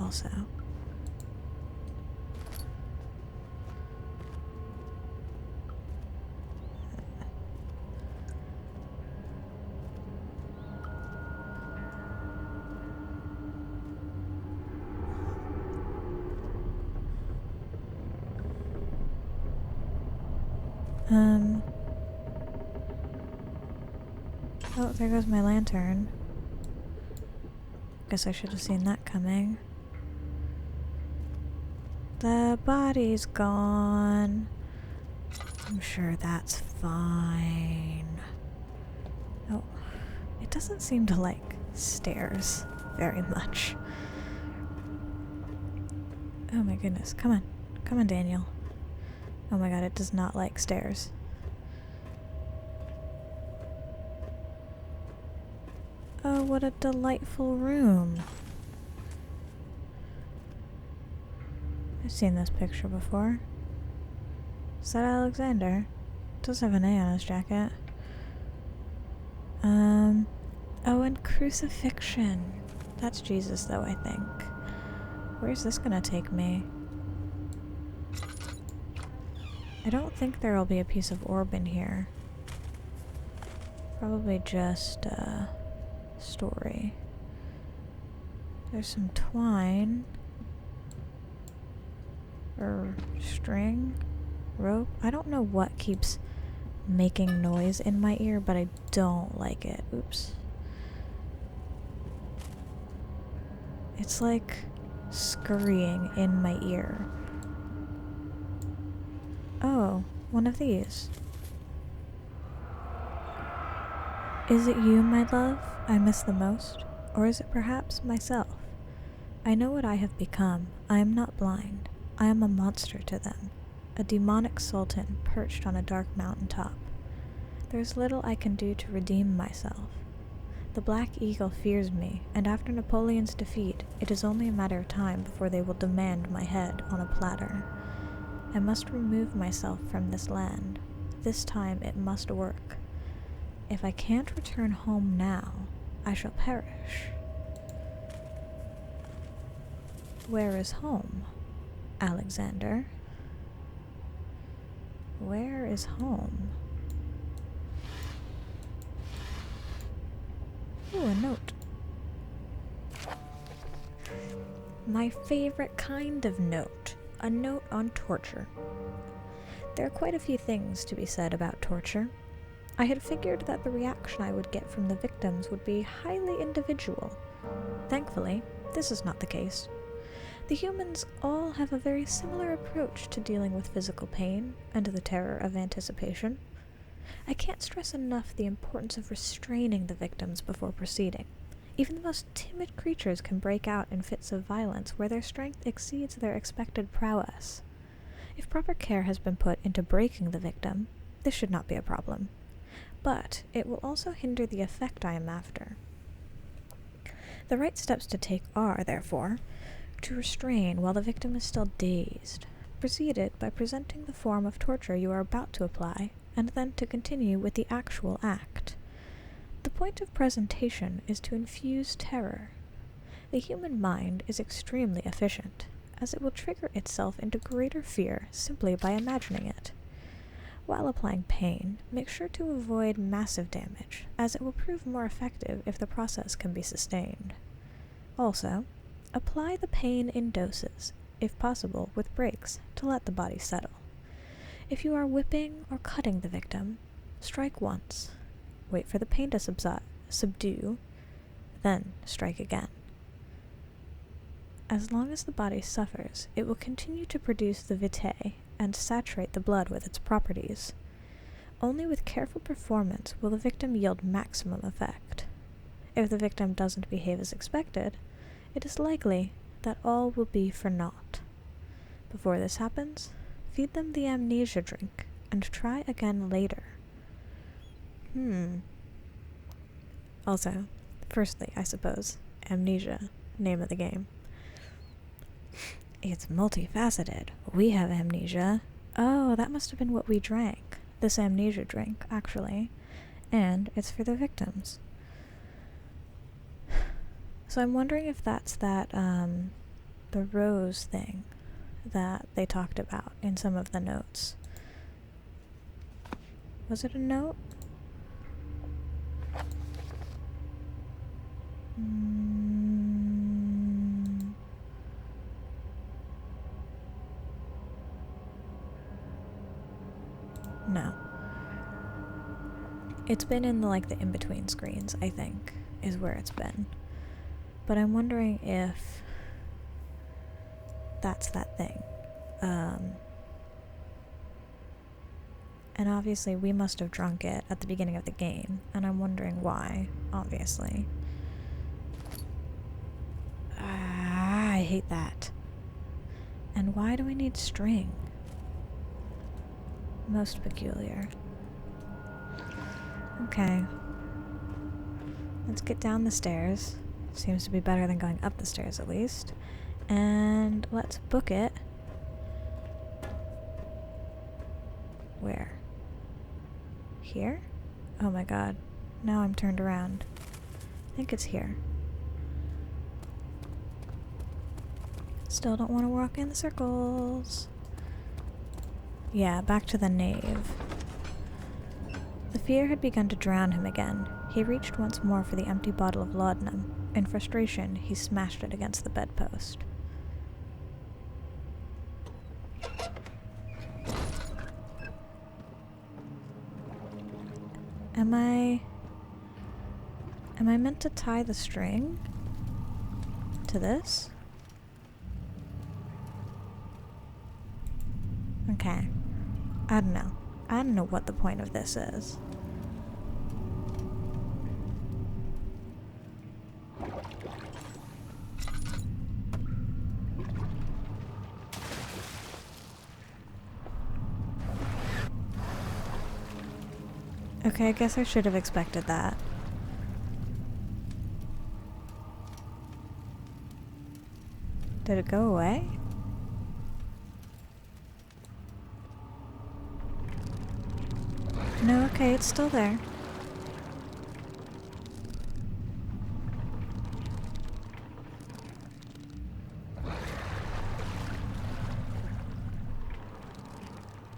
S1: Also. Oh, there goes my lantern. Guess I should have seen that coming. The body's gone. I'm sure that's fine. Oh, it doesn't seem to like stairs very much. Oh my goodness, come on. Come on, Daniel. Oh my god, it does not like stairs. Oh, what a delightful room. I've seen this picture before. Is that Alexander? It does have an A on his jacket. Oh, and crucifixion. That's Jesus, though, I think. Where's this gonna take me? I don't think there will be a piece of orb in here. Probably just, story. There's some twine. Or string? Rope? I don't know what keeps making noise in my ear, but I don't like it. Oops. It's like scurrying in my ear. Oh, one of these. Is it you, my love, I miss the most? Or is it perhaps myself? I know what I have become. I am not blind. I am a monster to them. A demonic sultan perched on a dark mountain top. There is little I can do to redeem myself. The Black Eagle fears me, and after Napoleon's defeat, it is only a matter of time before they will demand my head on a platter. I must remove myself from this land. This time it must work. If I can't return home now, I shall perish. Where is home, Alexander? Where is home? Ooh, a note. My favorite kind of note. A note on torture. There are quite a few things to be said about torture. I had figured that the reaction I would get from the victims would be highly individual. Thankfully, this is not the case. The humans all have a very similar approach to dealing with physical pain and the terror of anticipation. I can't stress enough the importance of restraining the victims before proceeding. Even the most timid creatures can break out in fits of violence where their strength exceeds their expected prowess. If proper care has been put into breaking the victim, this should not be a problem. But it will also hinder the effect I am after. The right steps to take are, therefore, to restrain while the victim is still dazed, preceded by presenting the form of torture you are about to apply, and then to continue with the actual act. The point of presentation is to infuse terror. The human mind is extremely efficient, as it will trigger itself into greater fear simply by imagining it. While applying pain, make sure to avoid massive damage, as it will prove more effective if the process can be sustained. Also, apply the pain in doses, if possible with breaks, to let the body settle. If you are whipping or cutting the victim, strike once, wait for the pain to subdue, then strike again. As long as the body suffers, it will continue to produce the vitae and saturate the blood with its properties. Only with careful performance will the victim yield maximum effect. If the victim doesn't behave as expected, it is likely that all will be for naught. Before this happens, feed them the amnesia drink and try again later. Also, firstly, I suppose, amnesia, name of the game. It's multifaceted. We have amnesia. Oh, that must have been what we drank. This amnesia drink, actually. And it's for the victims. So I'm wondering if that's that, the rose thing that they talked about in some of the notes. Was it a note? No. It's been in the in-between screens, I think, is where it's been. But I'm wondering if that's that thing. And obviously we must have drunk it at the beginning of the game, and I'm wondering why, obviously. I hate that. And why do we need string? Most peculiar. Okay. Let's get down the stairs. Seems to be better than going up the stairs, at least. And let's book it. Where? Here? Oh my god. Now I'm turned around. I think it's here. Still don't want to walk in the circles. Yeah, back to the nave. The fear had begun to drown him again. He reached once more for the empty bottle of laudanum. In frustration, he smashed it against the bedpost. Am I meant to tie the string to this? Okay. I don't know. I don't know what the point of this is. Okay, I guess I should have expected that. Did it go away? No, okay, it's still there.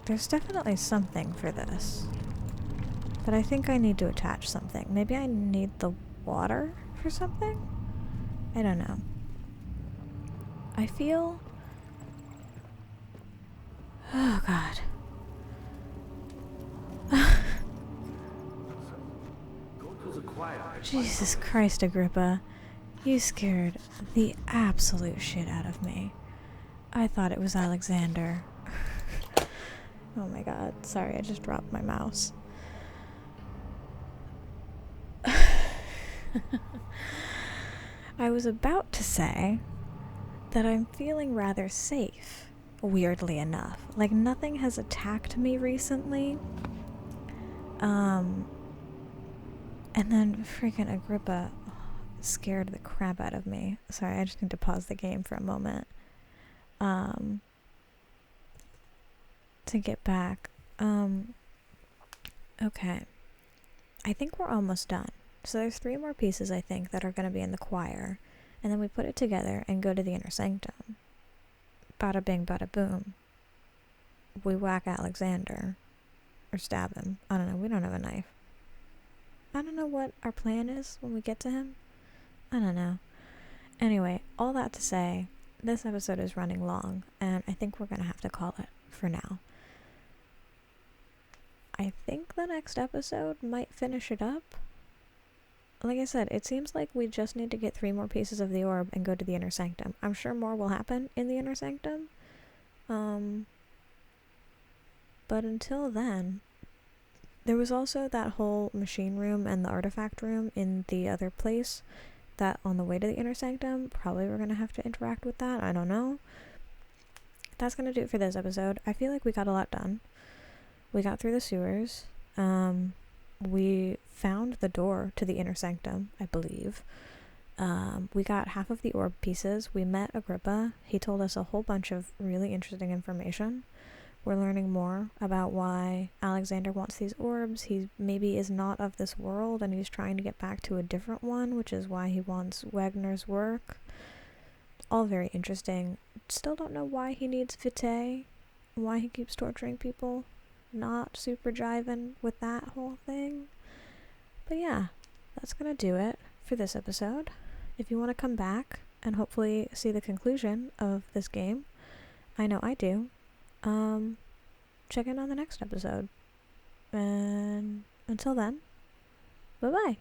S1: There's definitely something for this. But I think I need to attach something. Maybe I need the water for something? I don't know. I feel... Oh god.
S4: fire.
S1: Jesus Christ, Agrippa. You scared the absolute shit out of me. I thought it was Alexander. Oh my god, sorry, I just dropped my mouse. I was about to say that I'm feeling rather safe, weirdly enough. Like, nothing has attacked me recently. And then freaking Agrippa scared the crap out of me. Sorry, I just need to pause the game for a moment. To get back. Okay. I think we're almost done. So there's 3 more pieces, I think, that are going to be in the choir. And then we put it together and go to the Inner Sanctum. Bada bing, bada boom. We whack Alexander. Or stab him. I don't know. We don't have a knife. I don't know what our plan is when we get to him. I don't know. Anyway, all that to say, this episode is running long, and I think we're going to have to call it for now. I think the next episode might finish it up. Like I said, it seems like we just need to get 3 more pieces of the orb and go to the Inner Sanctum. I'm sure more will happen in the Inner Sanctum. But until then, there was also that whole machine room and the artifact room in the other place that on the way to the Inner Sanctum, probably we're going to have to interact with that. I don't know. That's going to do it for this episode. I feel like we got a lot done. We got through the sewers. We found the door to the Inner Sanctum, I believe. We got half of the orb pieces. We met Agrippa. He told us a whole bunch of really interesting information. We're learning more about why Alexander wants these orbs. He maybe is not of this world and he's trying to get back to a different one, which is why he wants Wagner's work. All very interesting. Still don't know why he needs Vitae, why he keeps torturing people. Not super jiving with that whole thing. But yeah, that's gonna do it for this episode. If you want to come back and hopefully see the conclusion of this game, I know I do, check in on the next episode. And until then, bye-bye.